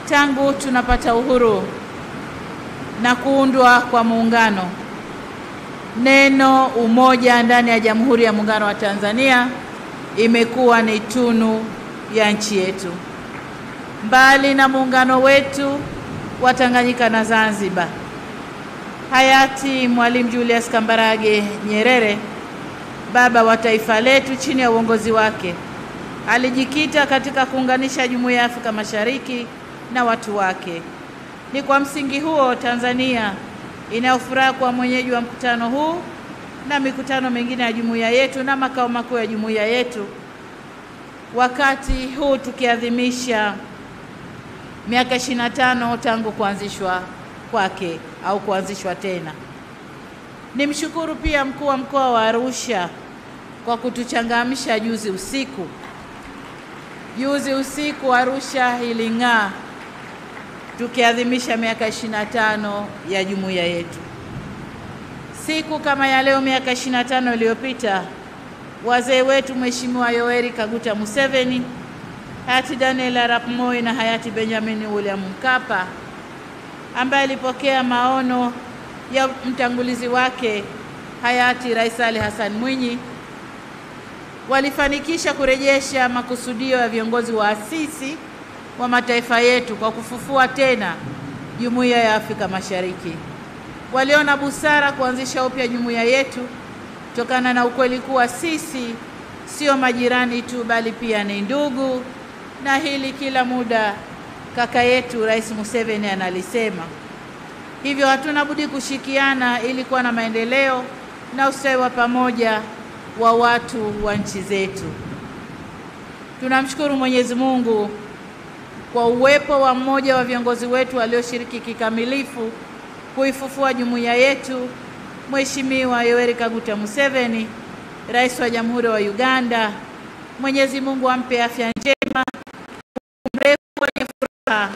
tangu tunapata uhuru na kuundwa kwa Muungano, neno umoja ndani ya Jamhuri ya Muungano wa Tanzania imekuwa ni tunu ya nchi yetu. Mbali na muungano wetu wa Tanganyika na Zanzibar, hayati Mwalimu Julius Kambarage Nyerere, baba wa taifa letu, chini ya uongozi wake alijikita katika kuunganisha Jumuiya ya Afrika Mashariki na watu wake. Ni kwa msingi huo Tanzania inayofuraha kwa mwenyeji wa mkutano huu na mikutano mingine ya jumuiya yetu na makao makuu ya jumuiya yetu, wakati huu tukiadhimisha miaka 25 tangu kuanzishwa kwake au kuanzishwa tena. Nimshukuru pia mkuu wa mkoa wa Arusha kwa kutuchangamsha juzi usiku. Juzi usiku Arusha iling'aa tukiadhimisha miaka 25 ya jumuiya yetu. Siku kama ya leo miaka 25 iliyopita, wazee wetu Mheshimiwa Yoweri Kaguta Museveni, hayati Daniel Arap Moi na hayati Benjamin William Mkapa, ambaye alipokea maono ya mtangulizi wake hayati Rais Hassan Mwinyi, walifanikisha kurejesha makusudio ya viongozi waasisi wa mataifa yetu kwa kufufua tena Jumuiya ya Afrika Mashariki. Waliona busara kuanzisha upya jumuiya yetu kutokana na ukweli kuwa sisi sio majirani tu, bali pia ni ndugu, na hili kila muda kaka yetu Rais Museveni analisema. Hivyo hatuna budi kushikiana ili kuwa na maendeleo na ustawi wa pamoja wa watu wa nchi zetu. Tunamshukuru Mwenyezi Mungu kwa uwepo wa mmoja wa viongozi wetu walioshiriki kikamilifu kuifufua jumuiya yetu, Mheshimiwa Yoweri Kaguta Museveni, Rais wa Jamhuri wa Uganda. Mwenyezi Mungu ampe afya njema, mrefu wenye furaha.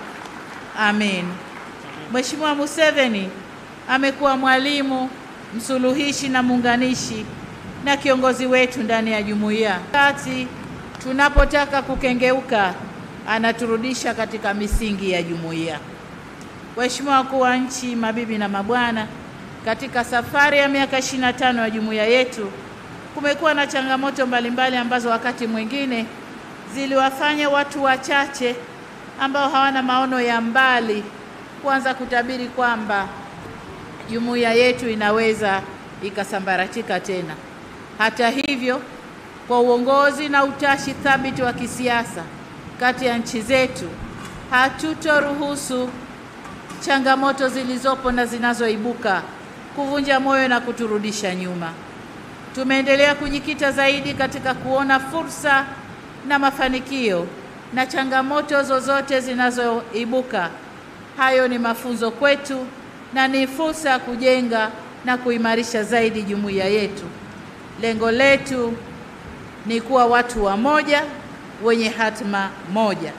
Amen. Mheshimiwa Museveni amekuwa mwalimu, msuluhishi na muunganishi na kiongozi wetu ndani ya jumuiya. Wakati tunapotaka kukengeuka, anaturudisha katika misingi ya jumuiya. Waheshimiwa wakuu wa nchi, mabibi na mabwana, katika safari ya miaka 25 ya jumuiya yetu kumekuwa na changamoto mbalimbali ambazo wakati mwingine ziliwafanya watu wachache ambao hawana maono ya mbali kuanza kutabiri kwamba jumuiya yetu inaweza ikasambaratika tena. Hata hivyo, kwa uongozi na utashi thabiti wa kisiasa kati ya nchi zetu, hatutoruhusu changamoto zilizopo na zinazoibuka kuvunja moyo na kuturudisha nyuma. Tumeendelea kujikita zaidi katika kuona fursa na mafanikio, na changamoto zozote zinazoibuka, hayo ni mafunzo kwetu na ni fursa ya kujenga na kuimarisha zaidi jumuiya yetu. Lengo letu ni kuwa watu wamoja wenye hatima moja.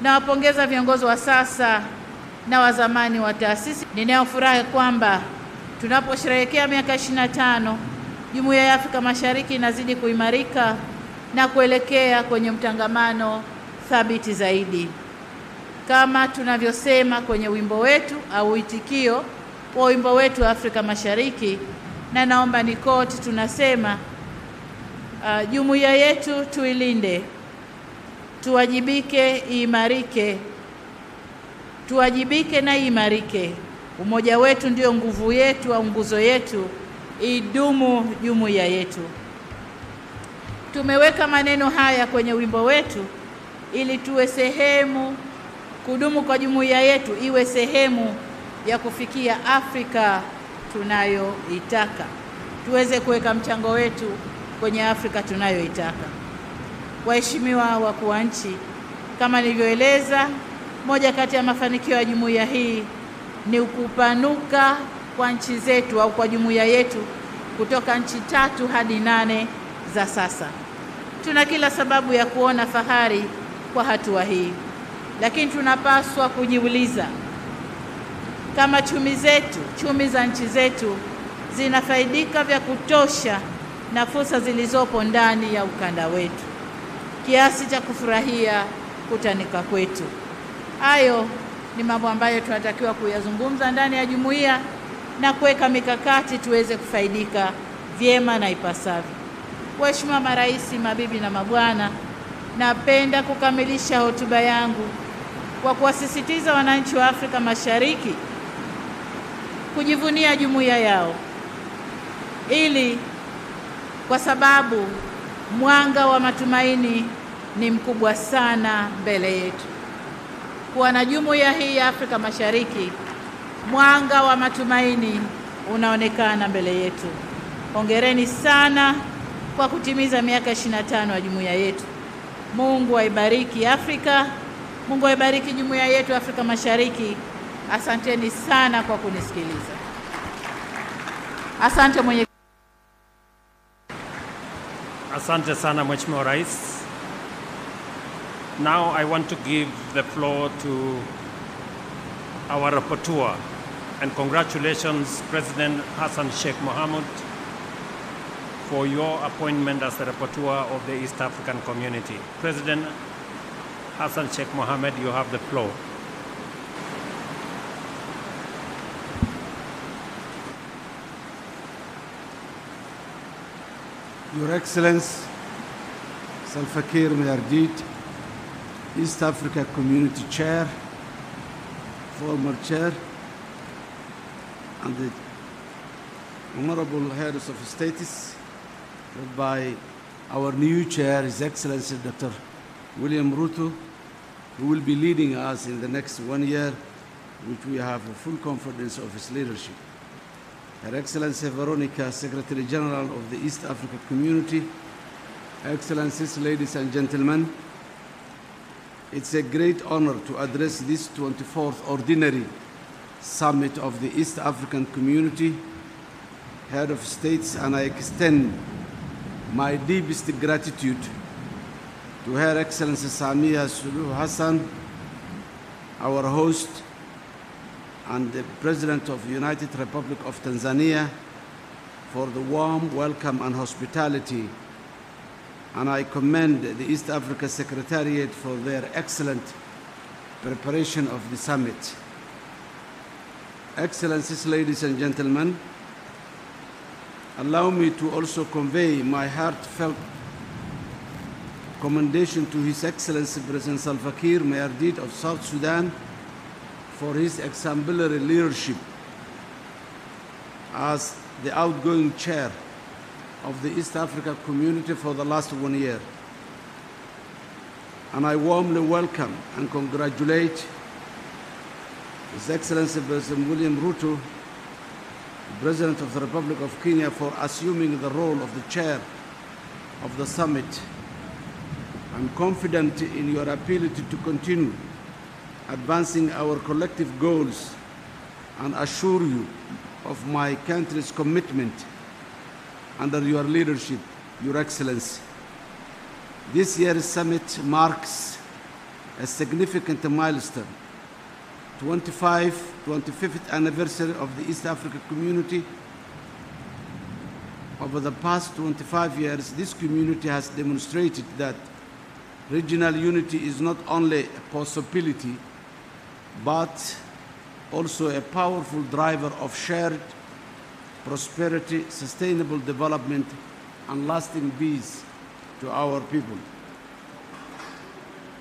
Nawapongeza viongozi wa sasa na wa zamani wa taasisi. Ninayofurahi kwamba tunaposherehekea miaka 25 Jumuiya ya Afrika Mashariki inazidi kuimarika na kuelekea kwenye mtangamano thabiti zaidi. Kama tunavyosema kwenye wimbo wetu au itikio wa wimbo wetu wa Afrika Mashariki, na naomba ni quote, tunasema jumuiya yetu tuilinde, tuwajibike iimarike, tuwajibike na iimarike. Umoja wetu ndio nguvu yetu au nguzo yetu, idumu jumuiya yetu. Tumeweka maneno haya kwenye wimbo wetu ili tuwe sehemu, kudumu kwa jumuiya yetu iwe sehemu ya kufikia Afrika tunayoitaka, tuweze kuweka mchango wetu kwenye Afrika tunayoitaka. Waheshimiwa wakuu wa nchi, kama nilivyoeleza, moja kati ya mafanikio ya jumuiya hii ni kupanuka kwa nchi zetu au kwa jumuiya yetu kutoka nchi 3 hadi 8 za sasa. Tuna kila sababu ya kuona fahari kwa hatua hii, lakini tunapaswa kujiuliza kama chumi za nchi zetu zinafaidika vya kutosha na fursa zilizopo ndani ya ukanda wetu kiasi cha kufurahia kutanika kwetu. Hayo ni mambo ambayo tunatakiwa kuyazungumza ndani ya jumuiya na kuweka mikakati tuweze kufaidika vyema na ipasavyo. Waheshimiwa marais, mabibi na mabwana, napenda kukamilisha hotuba yangu kwa kuwasisitiza wananchi wa Afrika Mashariki kujivunia jumuiya yao, kwa sababu mwanga wa matumaini ni mkubwa sana mbele yetu. Kuwa na jumuiya hii ya Afrika Mashariki, mwanga wa matumaini unaonekana mbele yetu. Hongereni sana kwa kutimiza miaka 25 ya jumuiya yetu. Mungu aibariki Afrika, Mungu aibariki jumuiya yetu Afrika Mashariki. Asanteni sana kwa kunisikiliza. Asante mwenye. Asante sana Mheshimiwa Rais. Now I want to give the floor to our rapporteur, and congratulations President Hassan Sheikh Mohamud for your appointment as the rapporteur of the East African Community. President Hassan Sheikh Mohamud, you have the floor. Your Excellency, Salfakir Mayardit, East Africa Community Chair, former Chair, and the Honorable Heads of States, led by our new Chair, His Excellency Dr. William Ruto, who will be leading us in the next 1 year, which we have full confidence of his leadership. Her Excellency Veronica, Secretary General of the East Africa Community, Excellencies, ladies and gentlemen, it's a great honor to address this 24th Ordinary Summit of the East African Community, Head of States, and I extend my deepest gratitude to Her Excellency Samia Suluhu Hassan, our host, and the President of the United Republic of Tanzania for the warm welcome and hospitality. And I commend the East Africa Secretariat for their excellent preparation of the summit. Excellencies, ladies and gentlemen, allow me to also convey my heartfelt commendation to His Excellency President Salva Kiir Mayardit of South Sudan for his exemplary leadership as the outgoing chair of the East Africa Community for the last 1 year. And I warmly welcome and congratulate His Excellency President William Ruto, the President of the Republic of Kenya, for assuming the role of the chair of the summit. I'm confident in your ability to continue advancing our collective goals and assure you of my country's commitment under your leadership, Your Excellency. This year's summit marks a significant milestone, 25th anniversary of the East Africa Community. Over the past 25 years, this community has demonstrated that regional unity is not only a possibility, but also a powerful driver of shared prosperity, sustainable development, and lasting peace to our people.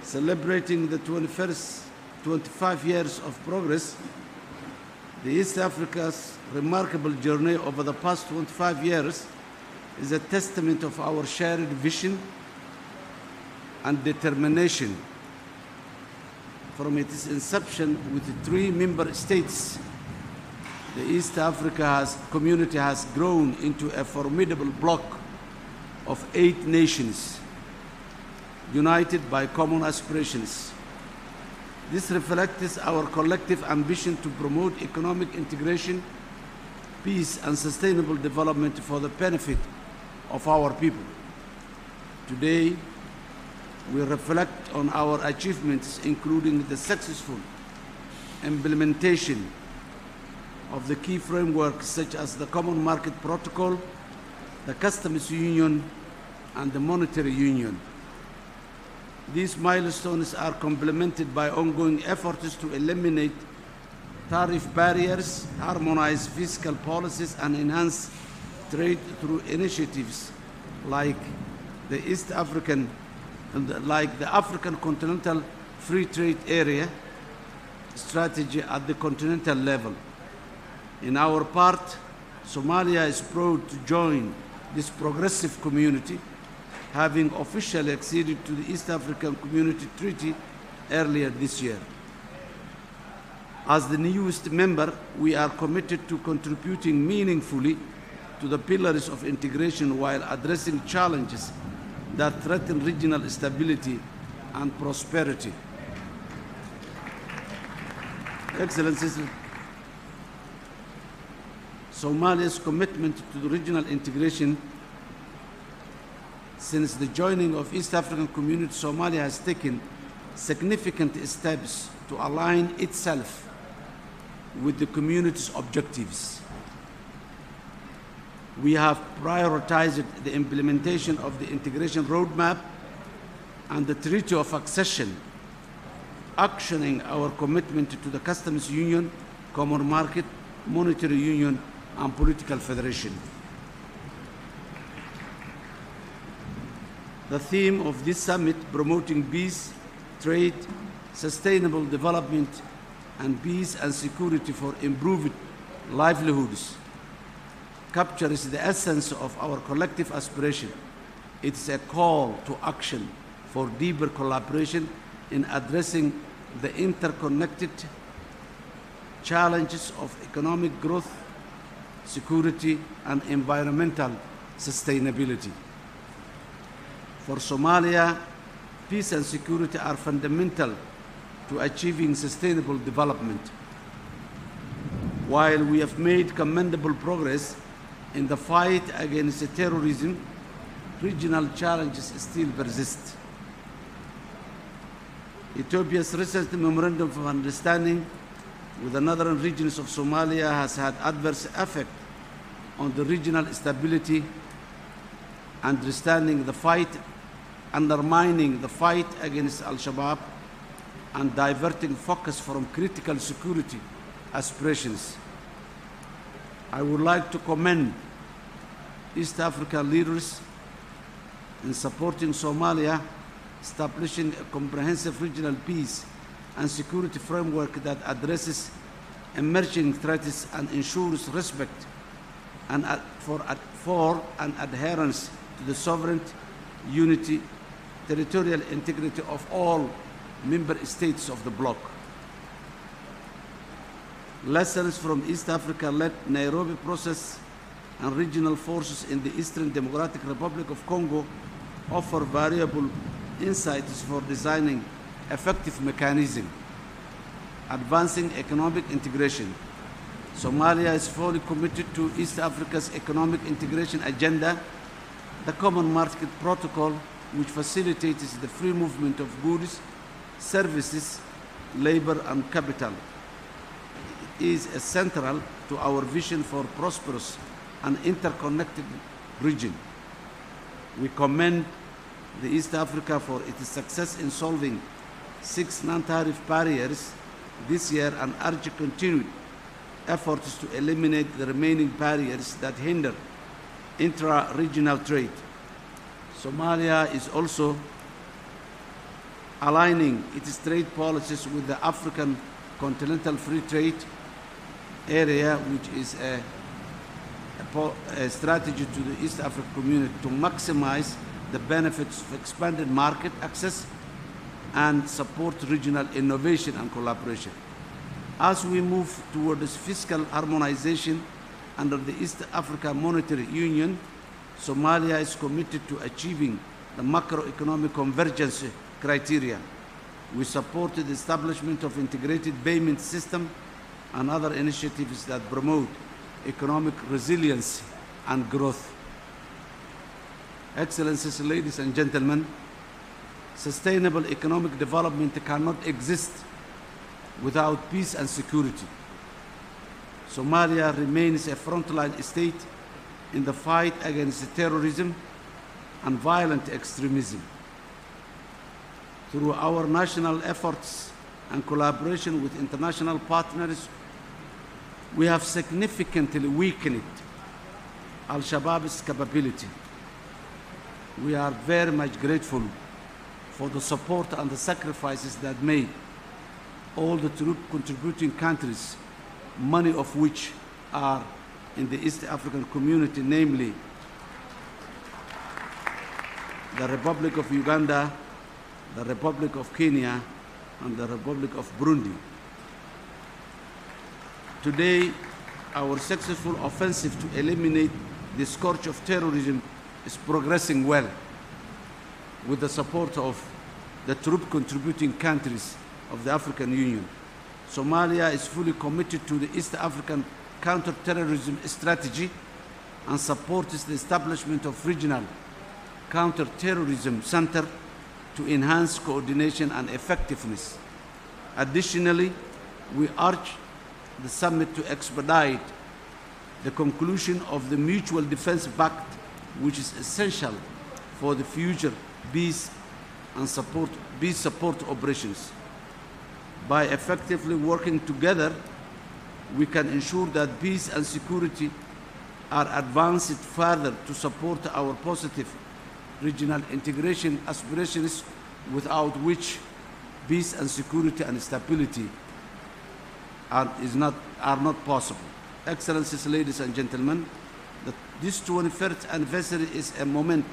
Celebrating the 25 years of progress, the East Africa's remarkable journey over the past 25 years is a testament of our shared vision and determination. From its inception with 3 member states, the East Africa community has grown into a formidable bloc of 8 nations, united by common aspirations. This reflects our collective ambition to promote economic integration, peace, and sustainable development for the benefit of our people. Today, we reflect on our achievements, including the successful implementation of the key frameworks such as the Common Market Protocol, the Customs Union, and the Monetary Union. These milestones are complemented by ongoing efforts to eliminate tariff barriers, harmonize fiscal policies, and enhance trade through initiatives like the African Continental Free Trade Area strategy at the continental level. In our part, Somalia is proud to join this progressive community, having officially acceded to the East African Community Treaty earlier this year. As the newest member, we are committed to contributing meaningfully to the pillars of integration while addressing challenges that threaten regional stability and prosperity. Excellencies, Somalia's commitment to the regional integration since the joining of East African Community, Somalia has taken significant steps to align itself with the community's objectives. We have prioritized the implementation of the integration roadmap and the Treaty of Accession, actioning our commitment to the Customs Union, Common Market, Monetary Union, and Political Federation. The theme of this summit, promoting peace, trade, sustainable development, and peace and security for improved livelihoods, captures the essence of our collective aspiration. It's a call to action for deeper collaboration in addressing the interconnected challenges of economic growth, security, and environmental sustainability. For Somalia, peace and security are fundamental to achieving sustainable development. While we have made commendable progress in the fight against terrorism, regional challenges still persist. Ethiopia's recent memorandum of understanding with the northern regions of Somalia has had adverse effect on the regional stability, undermining the fight against Al-Shabaab, and diverting focus from critical security aspirations. I would like to commend East African leaders in supporting Somalia, establishing a comprehensive regional peace and security framework that addresses emerging threats and ensures respect and for an adherence to the sovereignty, unity, territorial integrity of all member states of the bloc. Lessons from East Africa-led Nairobi process and regional forces in the Eastern Democratic Republic of Congo offer valuable insights for designing effective mechanism. Advancing economic integration. Somalia is fully committed to East Africa's economic integration agenda, the Common Market Protocol, which facilitates the free movement of goods, services, labor, and capital. It is central to our vision for prosperous and interconnected region. We commend the East Africa for its success in solving 6 non-tariff barriers this year and urge continued efforts to eliminate the remaining barriers that hinder intra-regional trade. Somalia is also aligning its trade policies with the African Continental Free Trade Area, which is a strategy to the East African community to maximize the benefits of expanded market access and support regional innovation and collaboration. As we move towards fiscal harmonization under the East Africa Monetary Union, Somalia is committed to achieving the macroeconomic convergence criteria. We supported the establishment of integrated payment system and other initiatives that promote economic resilience and growth. Excellencies, ladies and gentlemen, sustainable economic development cannot exist without peace and security. Somalia remains a frontline state in the fight against terrorism and violent extremism. Through our national efforts and collaboration with international partners, we have significantly weakened Al-Shabaab's capability. We are very much grateful for the support and the sacrifices that made all the troop contributing countries, many of which are in the East African community, namely the Republic of Uganda, the Republic of Kenya, and the Republic of Burundi. Today, our successful offensive to eliminate the scourge of terrorism is progressing well with the support of the troop contributing countries of the African Union. Somalia is fully committed to the East African counter-terrorism strategy and supports the establishment of regional counter-terrorism center to enhance coordination and effectiveness. Additionally, we urge the summit to expedite the conclusion of the Mutual Defense Pact, which is essential for the future peace support operations. By effectively working together, we can ensure that peace and security are advanced further to support our positive regional integration aspirations, without which peace and security and stability are not possible. Excellencies, ladies and gentlemen, this 21st anniversary is a moment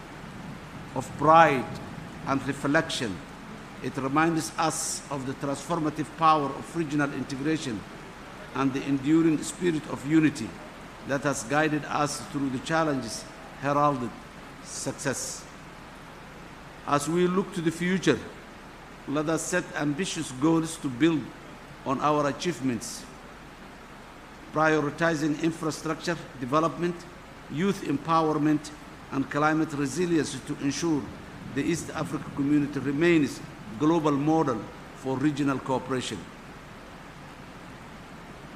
of pride and reflection. It reminds us of the transformative power of regional integration and the enduring spirit of unity that has guided us through the challenges heralded success. As we look to the future, let us set ambitious goals to build on our achievements, prioritizing infrastructure development, youth empowerment, and climate resilience to ensure the East Africa community remains a global model for regional cooperation.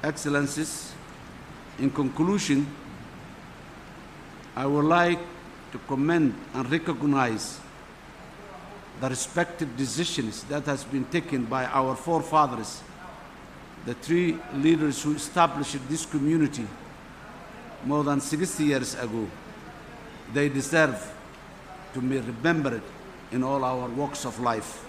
Excellencies, in conclusion, I would like to commend and recognize the respective decisions that has been taken by our forefathers, the 3 leaders who established this community more than 60 years ago. They deserve to be remembered in all our walks of life.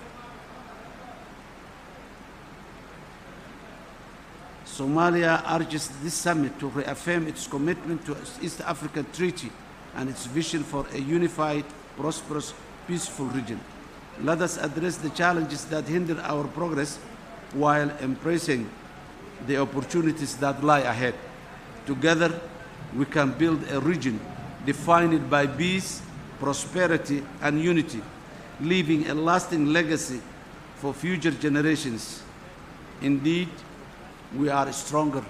Somalia urges this summit to reaffirm its commitment to the East African Treaty and its vision for a unified, prosperous, peaceful region. Let us address the challenges that hinder our progress while embracing the opportunities that lie ahead. Together, we can build a region defined by peace, prosperity, and unity, leaving a lasting legacy for future generations. Indeed, we are stronger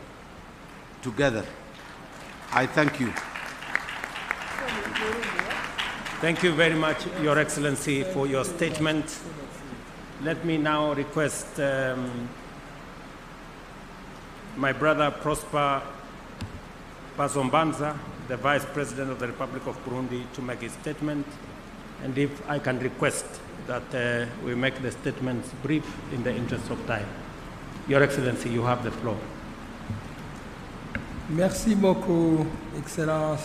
together. I thank you. Thank you very much, Your Excellency, for your statement. Let me now request my brother Prosper Bazombanza, the Vice President of the Republic of Burundi, to make his statement. And if I can request that we make the statements brief in the interest of time. Your Excellency, you have the floor. Merci beaucoup, Excellence,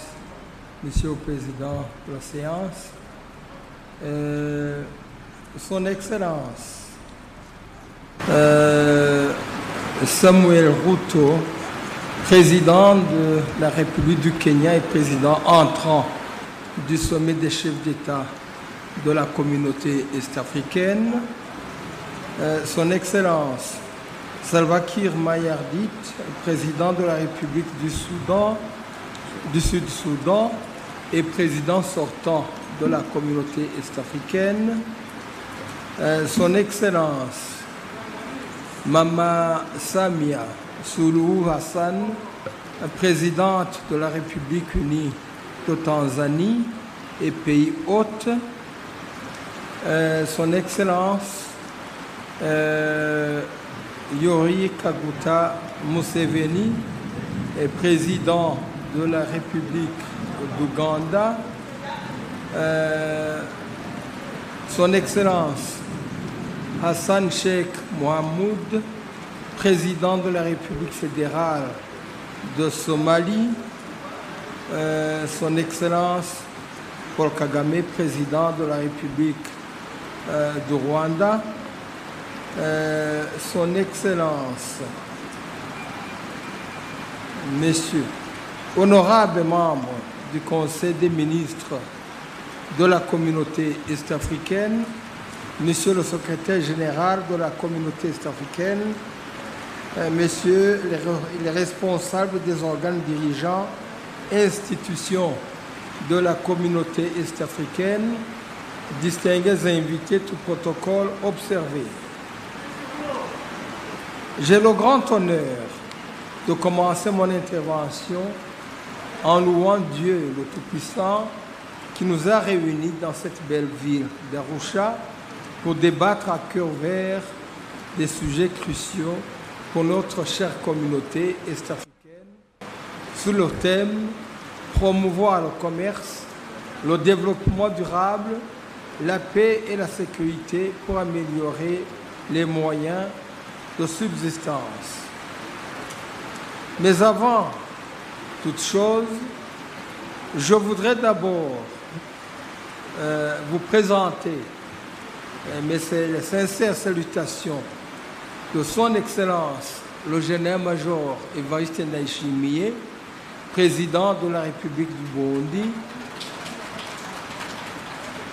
Monsieur le Président de la séance. Son Excellence, Samuel Ruto, président de la République du Kenya et président entrant du sommet des chefs d'État de la communauté est-africaine. Son Excellence, Salva Kiir Mayardit, président de la République du Sud-Soudan et président sortant de la communauté est-africaine. Son Excellence, Mama Samia Suluhu Hassan, présidente de la République unie de Tanzanie et pays hôte. Son Excellence, Yoweri Kaguta Museveni, président de la République d'Ouganda. Son Excellence, Hassan Sheikh Mohamoud, président de la République fédérale de Somalie. Son Excellence, Paul Kagame, président de la République du Rwanda. Son Excellence, Messieurs, honorables membres du Conseil des ministres de la communauté est-africaine, Monsieur le secrétaire général de la communauté est-africaine, Messieurs les responsables des organes dirigeants et institutions de la communauté est-africaine, distingués invités, tout protocole observé. J'ai le grand honneur de commencer mon intervention en louant Dieu le Tout-Puissant qui nous a réunis dans cette belle ville d'Arusha pour débattre à cœur ouvert des sujets cruciaux pour notre chère communauté est-africaine sous le thème « Promouvoir le commerce, le développement durable, la paix et la sécurité pour améliorer les moyens de subsistance ». Mais avant toute chose, je voudrais d'abord vous présenter mes sincères salutations de son Excellence le général-major Evariste Ndayishimiye, président de la République du Burundi,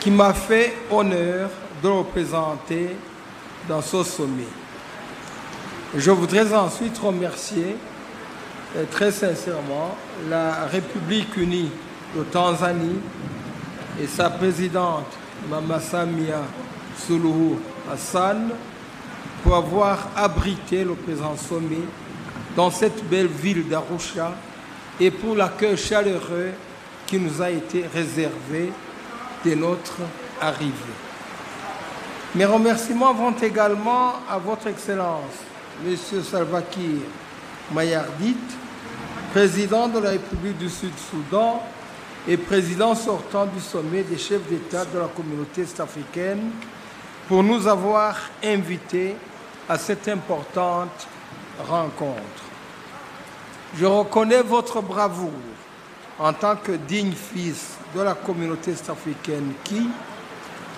qui m'a fait honneur de le représenter dans ce sommet. Je voudrais ensuite remercier très sincèrement la République unie de Tanzanie et sa présidente, Mama Samia Suluhu Hassan, pour avoir abrité le présent sommet dans cette belle ville d'Arusha et pour l'accueil chaleureux qui nous a été réservé de notre arrivée. Mes remerciements vont également à votre Excellence, Monsieur Salva Kiir Mayardit, président de la République du Sud-Soudan et président sortant du sommet des chefs d'État de la communauté est-africaine, pour nous avoir invités à cette importante rencontre. Je reconnais votre bravoure en tant que digne fils de la communauté est-africaine qui,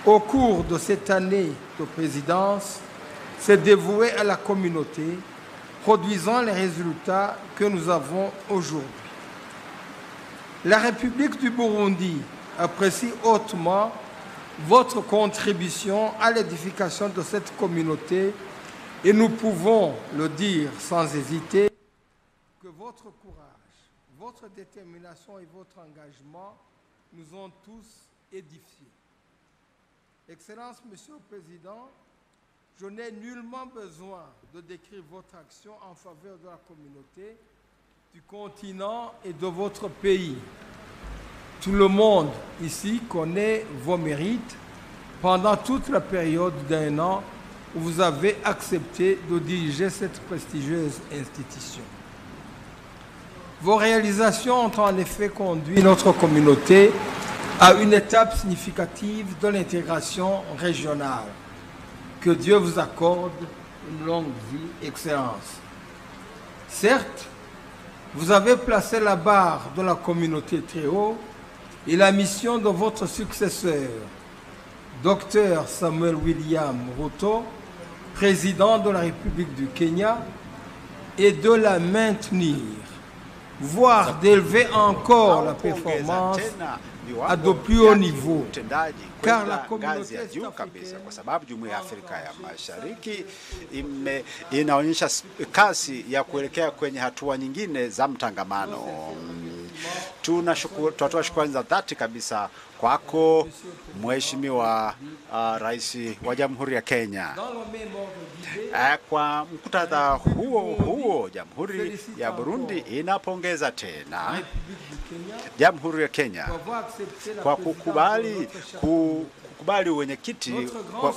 au cours de cette année de présidence, s'est dévoué à la communauté, produisant les résultats que nous avons aujourd'hui. La République du Burundi apprécie hautement votre contribution à l'édification de cette communauté et nous pouvons le dire sans hésiter que votre courage, votre détermination et votre engagement nous ont tous édifiés. Excellence, Monsieur le Président, je n'ai nullement besoin de décrire votre action en faveur de la communauté, du continent et de votre pays. Tout le monde ici connaît vos mérites pendant toute la période d'1 an où vous avez accepté de diriger cette prestigieuse institution. Vos réalisations ont en effet conduit notre communauté à une étape significative de l'intégration régionale. Que Dieu vous accorde une longue vie, Excellence. Certes, vous avez placé la barre de la communauté très haut et la mission de votre successeur, Dr Samuel William Ruto, président de la République du Kenya, est de la maintenir, voire d'élever encore la performance à de plus haut niveau, car la communauté africaine, kwa sababu Jumuiya ya Afrika ya Mashariki inaonyesha kasi ya kuelekea kwenye hatua nyingine za mtangamano. Tunatoa shukrani za dhati kabisa kwako Mheshimiwa Rais wa Jamhuri ya Kenya. Kwa mkutadha huo Jamhuri ya Burundi inapongeza tena Jamhuri ya Kenya kwa kukubali wenyekiti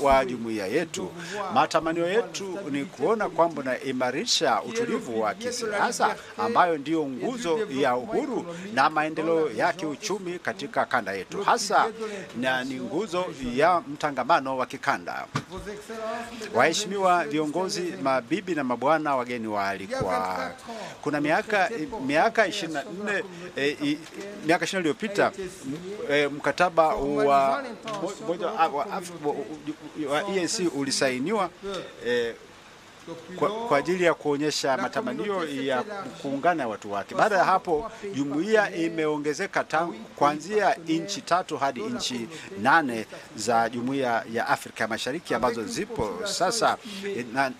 wa jumuiya yetu. Matamanio yetu ni kuona kwamba naimarisha utulivu wa kisiasa ambayo ndio nguzo ya uhuru na maendeleo ya kiuchumi katika kanda yetu, hasa na ni nguzo ya mtangamano wa kikanda. Waheshimiwa viongozi, mabibi na mabwana, wageni waalikwa, kuna miaka 24 iliyopita mkataba wa EAC ulisainiwa kwa ajili ya kuonyesha matamanio ya kuungana watu wake. Baada ya hapo, jumuiya imeongezeka kuanzia nchi 3 hadi nchi 8 za Jumuiya ya Afrika Mashariki ambazo zipo sasa,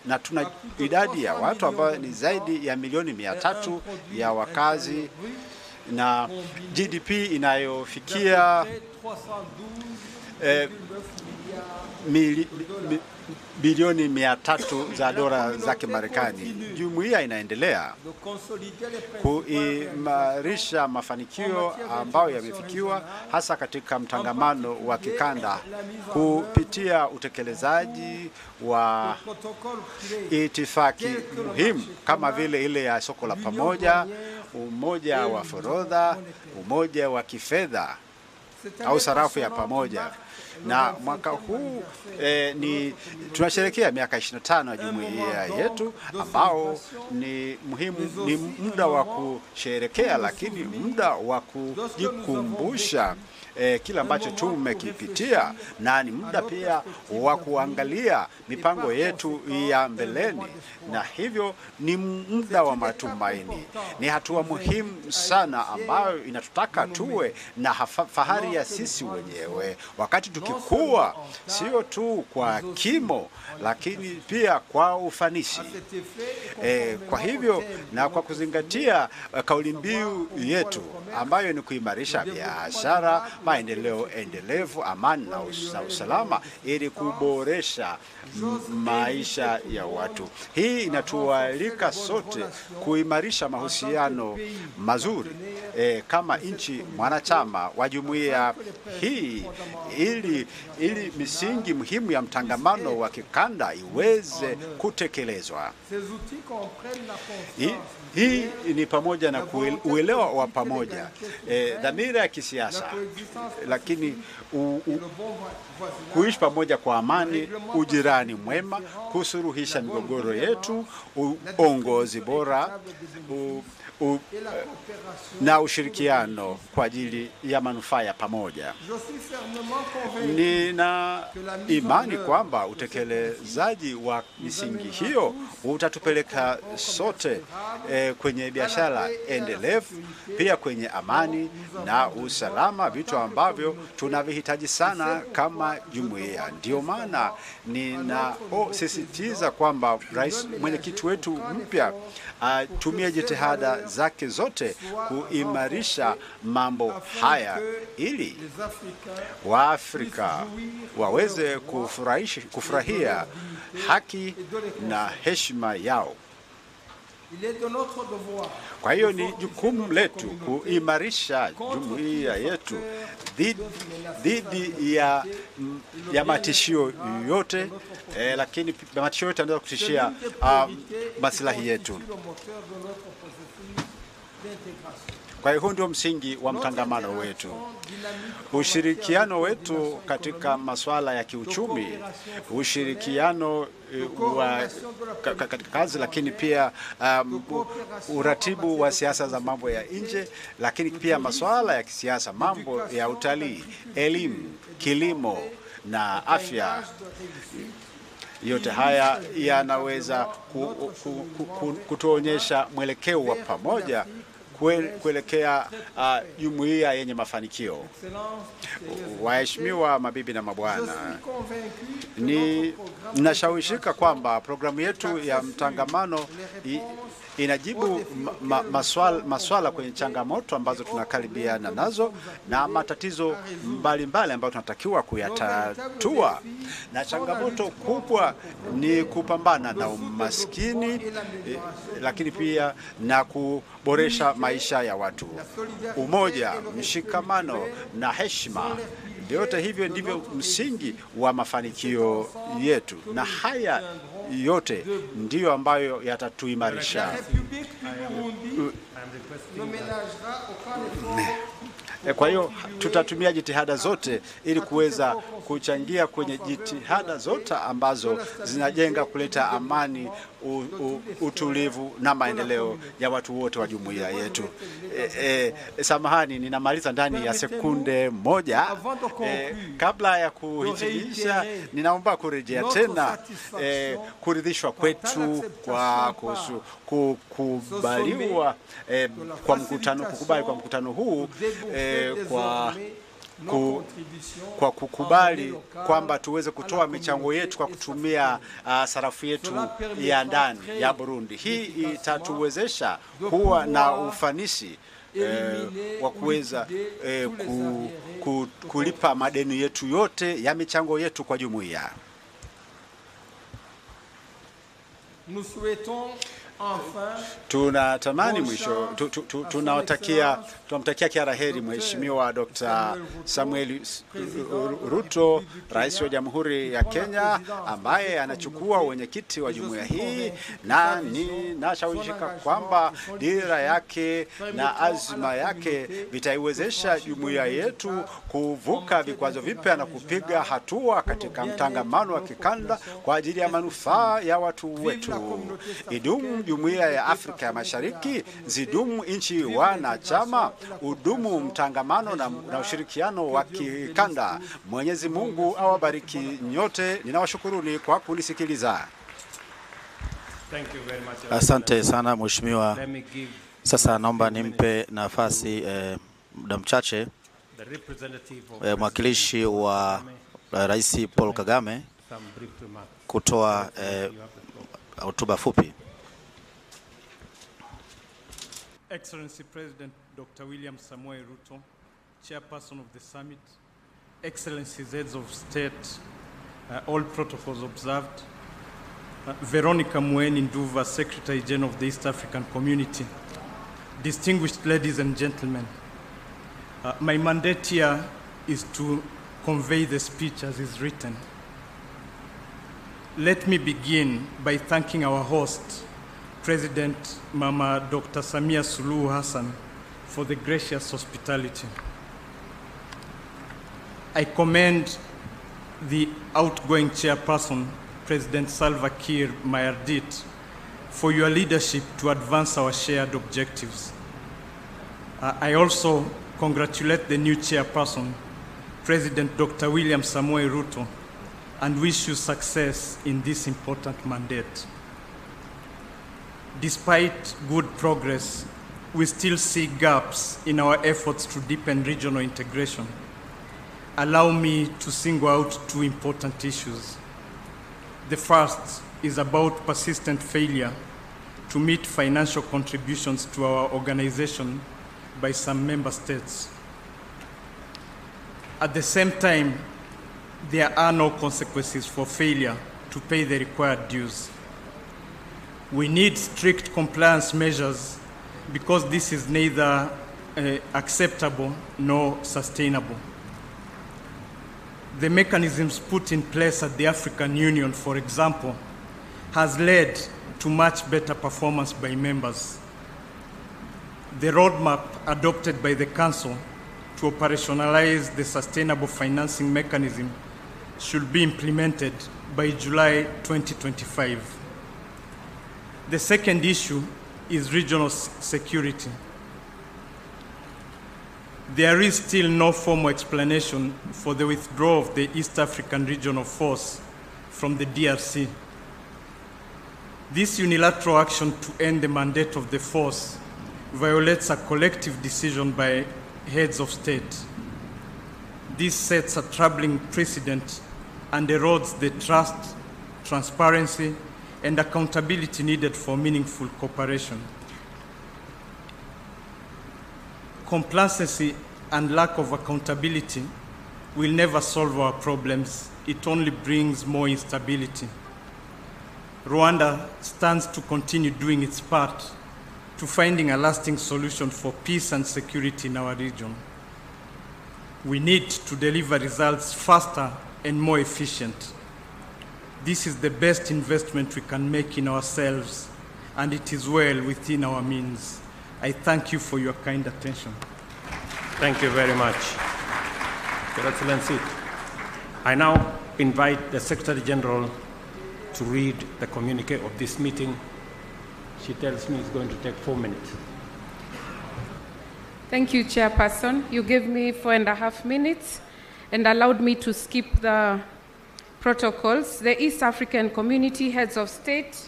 na tuna idadi ya watu ambao ni zaidi ya milioni 300 ya wakazi na GDP inayofikia bilioni 300 za dola za Kimarekani. Jumuiya inaendelea kuimarisha mafanikio ambayo yamefikiwa hasa katika mtangamano wa kikanda kupitia utekelezaji wa itifaki muhimu kama vile ile ya soko la pamoja, umoja wa forodha, umoja wa kifedha au sarafu ya pamoja. Na mwaka huu tunasherehekea miaka 25 ya jumuiya yetu, ambao ni muhimu, ni muda wa kusherehekea lakini muda wa kujikumbusha kila ambacho tumekipitia, na ni muda pia wa kuangalia mipango yetu ya mbeleni, na hivyo ni muda wa matumaini. Ni hatua muhimu sana ambayo inatutaka tuwe na fahari ya sisi wenyewe wakati tukikua, sio tu kwa kimo lakini pia kwa ufanisi. Kwa hivyo na kwa kuzingatia kauli mbiu yetu ambayo ni kuimarisha biashara, maendeleo endelevu, amani na usalama ili kuboresha maisha ya watu. Hii inatualika sote kuimarisha mahusiano mazuri kama nchi mwanachama wa jumuiya hii ili misingi muhimu ya mtangamano wa kikanda iweze kutekelezwa. Hii ni pamoja na uelewa wa pamoja, dhamira ya kisiasa, lakini kuishi pamoja kwa amani, ujirani mwema, kusuruhisha migogoro yetu, uongozi bora, na ushirikiano kwa ajili ya manufaa ya pamoja. Nina imani kwamba utekelezaji wa misingi hiyo utatupeleka sote kwenye biashara endelevu, pia kwenye amani na usalama, vitu ambavyo tunavihitaji sana kama jumuiya. Ndio maana ninasisitiza kwamba Rais, mwenyekiti wetu mpya, atumie jitihada zake zote kuimarisha mambo haya ili Waafrika waweze kufurahia haki na heshima yao. Kwa hiyo ni jukumu letu kuimarisha jumuiya yetu dhidi ya matishio yote, lakini matishio yote yanaweza kutishia maslahi yetu. Kwa hiyo huu ndio msingi wa mtangamano wetu. Ushirikiano wetu katika masuala ya kiuchumi, ushirikiano katika kazi, lakini pia uratibu wa siasa za mambo ya nje, lakini pia masuala ya kisiasa, mambo ya utalii, elimu, kilimo na afya. Yote haya yanaweza kutuonyesha mwelekeo wa pamoja kuelekea jumuiya yenye mafanikio. Waheshimiwa mabibi na mabwana, ninashawishika kwamba programu yetu ya mtangamano inajibu maswala kwenye changamoto ambazo tunakaribiana nazo na matatizo mbalimbali ambayo tunatakiwa kuyatatua. Na changamoto kubwa ni kupambana na umaskini, lakini pia na kuboresha maisha ya watu. Umoja, mshikamano na heshima, vyote hivyo ndivyo msingi wa mafanikio yetu, na haya yote ndiyo ambayo yatatuimarisha. Kwa hiyo tutatumia jitihada zote ili kuweza kuchangia kwenye jitihada zote ambazo zinajenga kuleta amani, utulivu na maendeleo ya watu wote wa jumuiya yetu. Samahani, ninamaliza ndani ya sekunde moja. Kabla ya kuhitimisha, ninaomba kurejea tena kuridhishwa kwetu kwa kukubaliwa kwa mkutano huu, kwa kukubali kwamba tuweze kutoa michango yetu kwa kutumia sarafu yetu ya ndani ya Burundi. Hii itatuwezesha kuwa na ufanisi wa kuweza kulipa madeni yetu yote ya michango yetu kwa jumuiya. Tunatamani mwisho, tunamtakia kila la heri Mheshimiwa Dr. Samuel Ruto, Rais wa Jamhuri ya Kenya, ambaye anachukua wenyekiti wa jumuiya hii, na ninashawishika kwamba dira yake na azma yake vitaiwezesha jumuiya yetu kuvuka vikwazo vipya na kupiga hatua katika mtangamano wa kikanda kwa ajili ya manufaa ya watu wetu. Idumu Jumuiya ya Afrika ya Mashariki, zidumu nchi wanachama, udumu mtangamano na ushirikiano wa kikanda. Mwenyezi Mungu awabariki nyote. Ninawashukuruni kwa kunisikiliza. Asante sana Mheshimiwa. Sasa naomba nimpe nafasi muda mchache mwakilishi wa Rais Paul Kagame kutoa hotuba fupi. Excellency President Dr. William Samoei Ruto, Chairperson of the Summit, Excellencies, Heads of State, all protocols observed, Veronica Mweni Nduva, Secretary General of the East African Community, distinguished ladies and gentlemen, my mandate here is to convey the speech as is written. Let me begin by thanking our host, President Mama Dr. Samia Suluhu Hassan, for the gracious hospitality. I commend the outgoing chairperson, President Salva Kiir Mayardit, for your leadership to advance our shared objectives. I also congratulate the new chairperson, President Dr. William Samoei Ruto, and wish you success in this important mandate. Despite good progress, we still see gaps in our efforts to deepen regional integration. Allow me to single out two important issues. The first is about persistent failure to meet financial contributions to our organization by some member states. At the same time, there are no consequences for failure to pay the required dues. We need strict compliance measures because this is neither acceptable nor sustainable. The mechanisms put in place at the African Union, for example, has led to much better performance by members. The roadmap adopted by the Council to operationalize the sustainable financing mechanism should be implemented by July 2025. The second issue is regional security. There is still no formal explanation for the withdrawal of the East African Regional Force from the DRC. This unilateral action to end the mandate of the force violates a collective decision by heads of state. This sets a troubling precedent and erodes the trust, transparency, and accountability needed for meaningful cooperation. Complacency and lack of accountability will never solve our problems. It only brings more instability. Rwanda stands to continue doing its part to finding a lasting solution for peace and security in our region. We need to deliver results faster and more efficient. This is the best investment we can make in ourselves, and it is well within our means. I thank you for your kind attention. Thank you very much, Your Excellency. I now invite the Secretary General to read the communique of this meeting. She tells me it's going to take 4 minutes. Thank you, Chairperson. You gave me 4.5 minutes and allowed me to skip the protocols. The East African Community Heads of State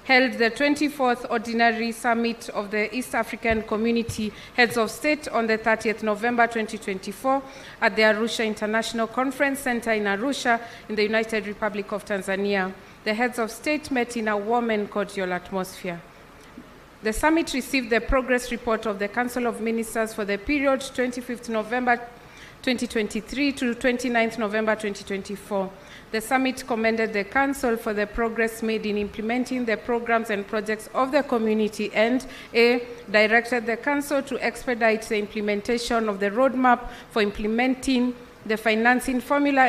held the 24th Ordinary Summit of the East African Community Heads of State on the 30th November 2024 at the Arusha International Conference Center in Arusha in the United Republic of Tanzania. The heads of state met in a warm and cordial atmosphere. The summit received the progress report of the Council of Ministers for the period 25th November 2023 to 29th November 2024. The summit commended the Council for the progress made in implementing the programs and projects of the community and directed the Council to expedite the implementation of the roadmap for implementing the financing formula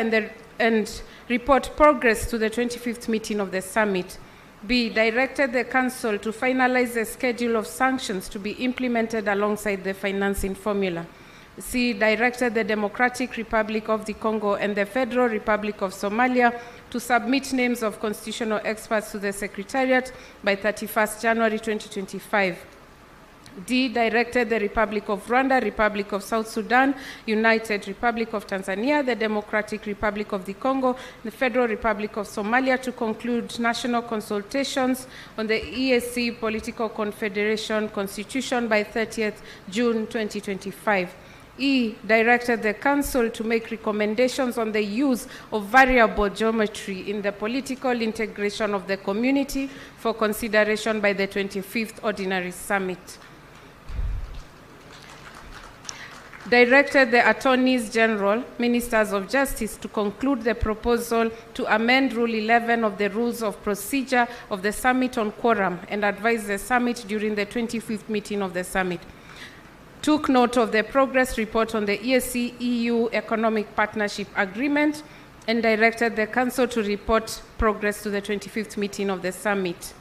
and report progress to the 25th meeting of the summit. B, directed the Council to finalize the schedule of sanctions to be implemented alongside the financing formula. C, directed the Democratic Republic of the Congo and the Federal Republic of Somalia to submit names of constitutional experts to the Secretariat by 31st January 2025. D, directed the Republic of Rwanda, Republic of South Sudan, United Republic of Tanzania, the Democratic Republic of the Congo, the Federal Republic of Somalia to conclude national consultations on the EAC Political Confederation Constitution by 30th June 2025. E, directed the Council to make recommendations on the use of variable geometry in the political integration of the community for consideration by the 25th Ordinary Summit. Directed the Attorneys General, Ministers of Justice to conclude the proposal to amend Rule 11 of the Rules of Procedure of the Summit on Quorum and advise the Summit during the 25th meeting of the Summit. Took note of the progress report on the EAC-EU Economic Partnership Agreement and directed the Council to report progress to the 25th meeting of the Summit.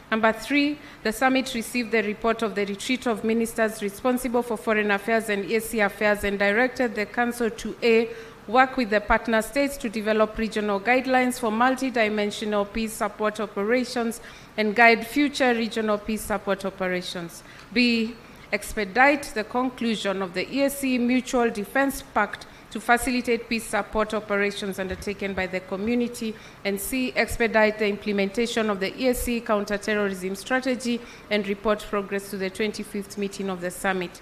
Number 3, the Summit received the report of the Retreat of Ministers responsible for Foreign Affairs and EAC Affairs and directed the Council to A, work with the partner states to develop regional guidelines for multidimensional peace support operations and guide future regional peace support operations. B, expedite the conclusion of the EAC Mutual Defense Pact to facilitate peace support operations undertaken by the community, and C, expedite the implementation of the EAC counterterrorism strategy and report progress to the 25th meeting of the summit.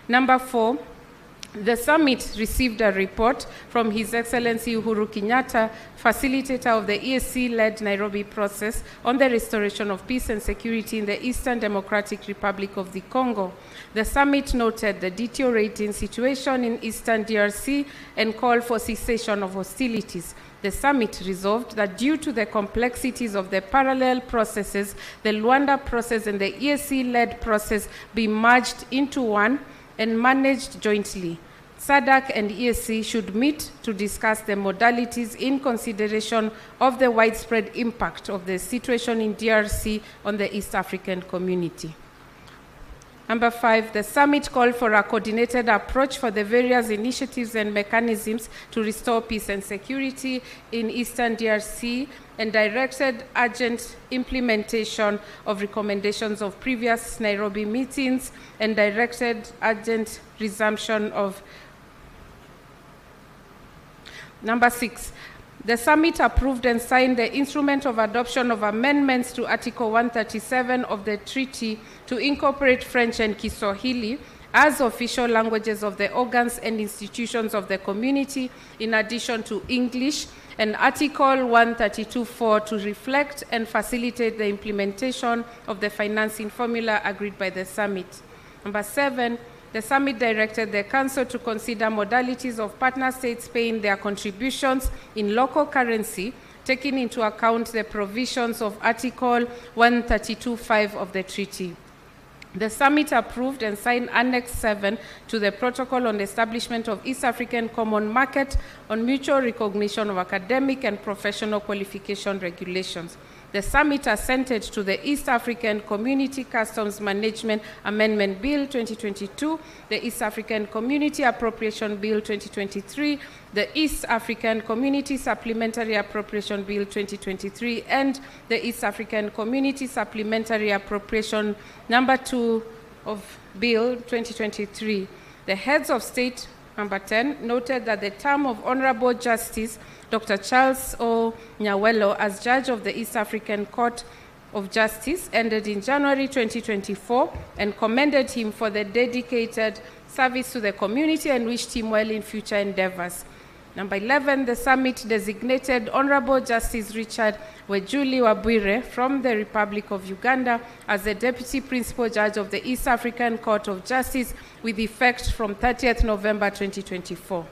Number 4, the summit received a report from His Excellency Uhuru Kenyatta, facilitator of the EAC-led Nairobi process on the restoration of peace and security in the Eastern Democratic Republic of the Congo. The summit noted the deteriorating situation in Eastern DRC and called for cessation of hostilities. The summit resolved that due to the complexities of the parallel processes, the Luanda process and the EAC-led process be merged into one and managed jointly. SADC and EAC should meet to discuss the modalities in consideration of the widespread impact of the situation in DRC on the East African community. Number 5, the summit called for a coordinated approach for the various initiatives and mechanisms to restore peace and security in Eastern DRC and directed urgent implementation of recommendations of previous Nairobi meetings and directed urgent resumption of. Number 6, the summit approved and signed the instrument of adoption of amendments to Article 137 of the treaty to incorporate French and Kiswahili as official languages of the organs and institutions of the community, in addition to English, and Article 132.4 to reflect and facilitate the implementation of the financing formula agreed by the summit. Number 7, the summit directed the Council to consider modalities of partner states paying their contributions in local currency, taking into account the provisions of Article 132.5 of the treaty. The summit approved and signed Annex 7 to the Protocol on the Establishment of East African Common Market on mutual recognition of academic and professional qualification regulations. The summit assented to the East African Community Customs Management Amendment Bill 2022, the East African Community Appropriation Bill 2023, the East African Community Supplementary Appropriation Bill 2023, and the East African Community Supplementary Appropriation Number 2 of Bill 2023. The heads of state, number 10, noted that the term of Honorable Justice Dr. Charles O. Nyawelo as judge of the East African Court of Justice ended in January 2024 and commended him for the dedicated service to the community and wished him well in future endeavors. Number 11, the summit designated Honorable Justice Richard Wejuli Wabwire from the Republic of Uganda as the Deputy Principal Judge of the East African Court of Justice with effect from 30th November 2024.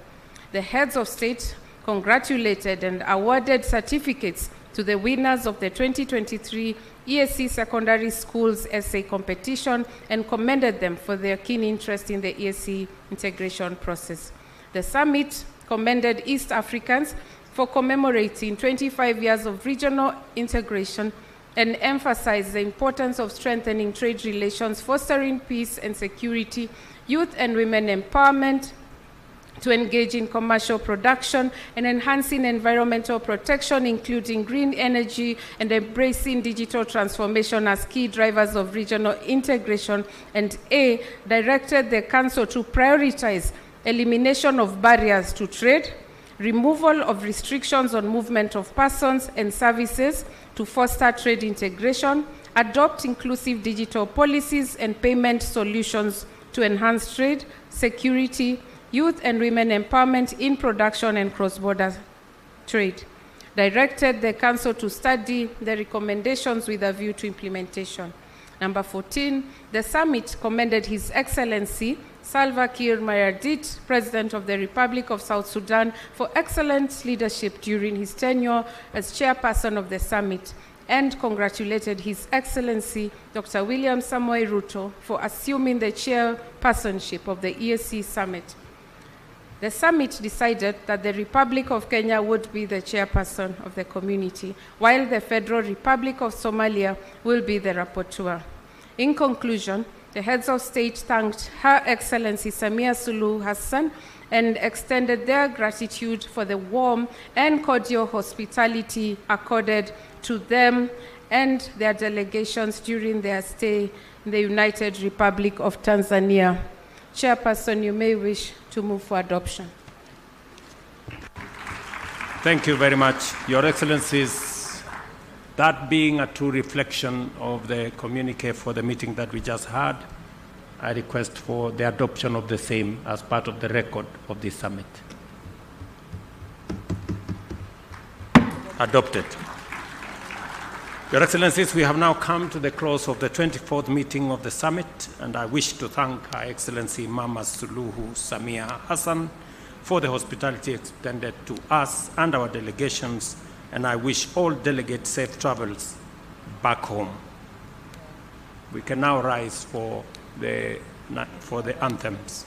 The heads of state congratulated and awarded certificates to the winners of the 2023 EAC Secondary Schools Essay Competition and commended them for their keen interest in the EAC integration process. The summit commended East Africans for commemorating 25 years of regional integration and emphasized the importance of strengthening trade relations, fostering peace and security, youth and women empowerment, to engage in commercial production and enhancing environmental protection, including green energy and embracing digital transformation as key drivers of regional integration, and A, directed the Council to prioritize elimination of barriers to trade, removal of restrictions on movement of persons and services to foster trade integration, adopt inclusive digital policies and payment solutions to enhance trade, security, youth and women empowerment in production and cross-border trade. Directed the Council to study the recommendations with a view to implementation. Number 14, the summit commended His Excellency Salva Kiir Mayardit, President of the Republic of South Sudan, for excellent leadership during his tenure as chairperson of the summit, and congratulated His Excellency Dr. William Samoei Ruto for assuming the chairpersonship of the EAC summit. The summit decided that the Republic of Kenya would be the chairperson of the community, while the Federal Republic of Somalia will be the rapporteur. In conclusion, the heads of state thanked Her Excellency Samia Suluhu Hassan and extended their gratitude for the warm and cordial hospitality accorded to them and their delegations during their stay in the United Republic of Tanzania. Chairperson, you may wish to move for adoption. Thank you very much, Your Excellencies. That being a true reflection of the communique for the meeting that we just had, I request for the adoption of the same as part of the record of this summit. Adopted. Your Excellencies, we have now come to the close of the 24th meeting of the summit, and I wish to thank Her Excellency Mama Suluhu Samia Hassan for the hospitality extended to us and our delegations, and I wish all delegates safe travels back home. We can now rise for the anthems.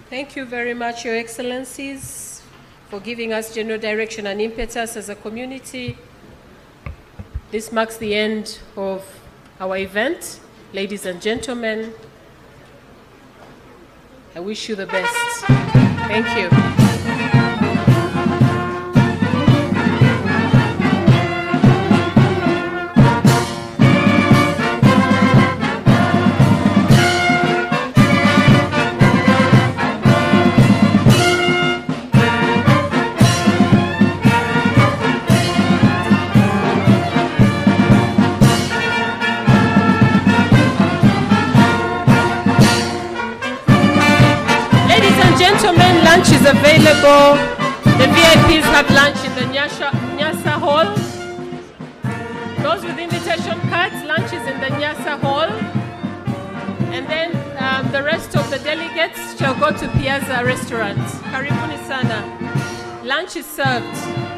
Thank you very much, Your Excellencies, for giving us general direction and impetus as a community. This marks the end of our event. Ladies and gentlemen, I wish you the best. Thank you. Lunch is available. The VIPs have lunch in the Nyasa Hall. Those with invitation cards, lunch is in the Nyasa Hall. And then the rest of the delegates shall go to Piazza Restaurant. Karibuni sana. Lunch is served.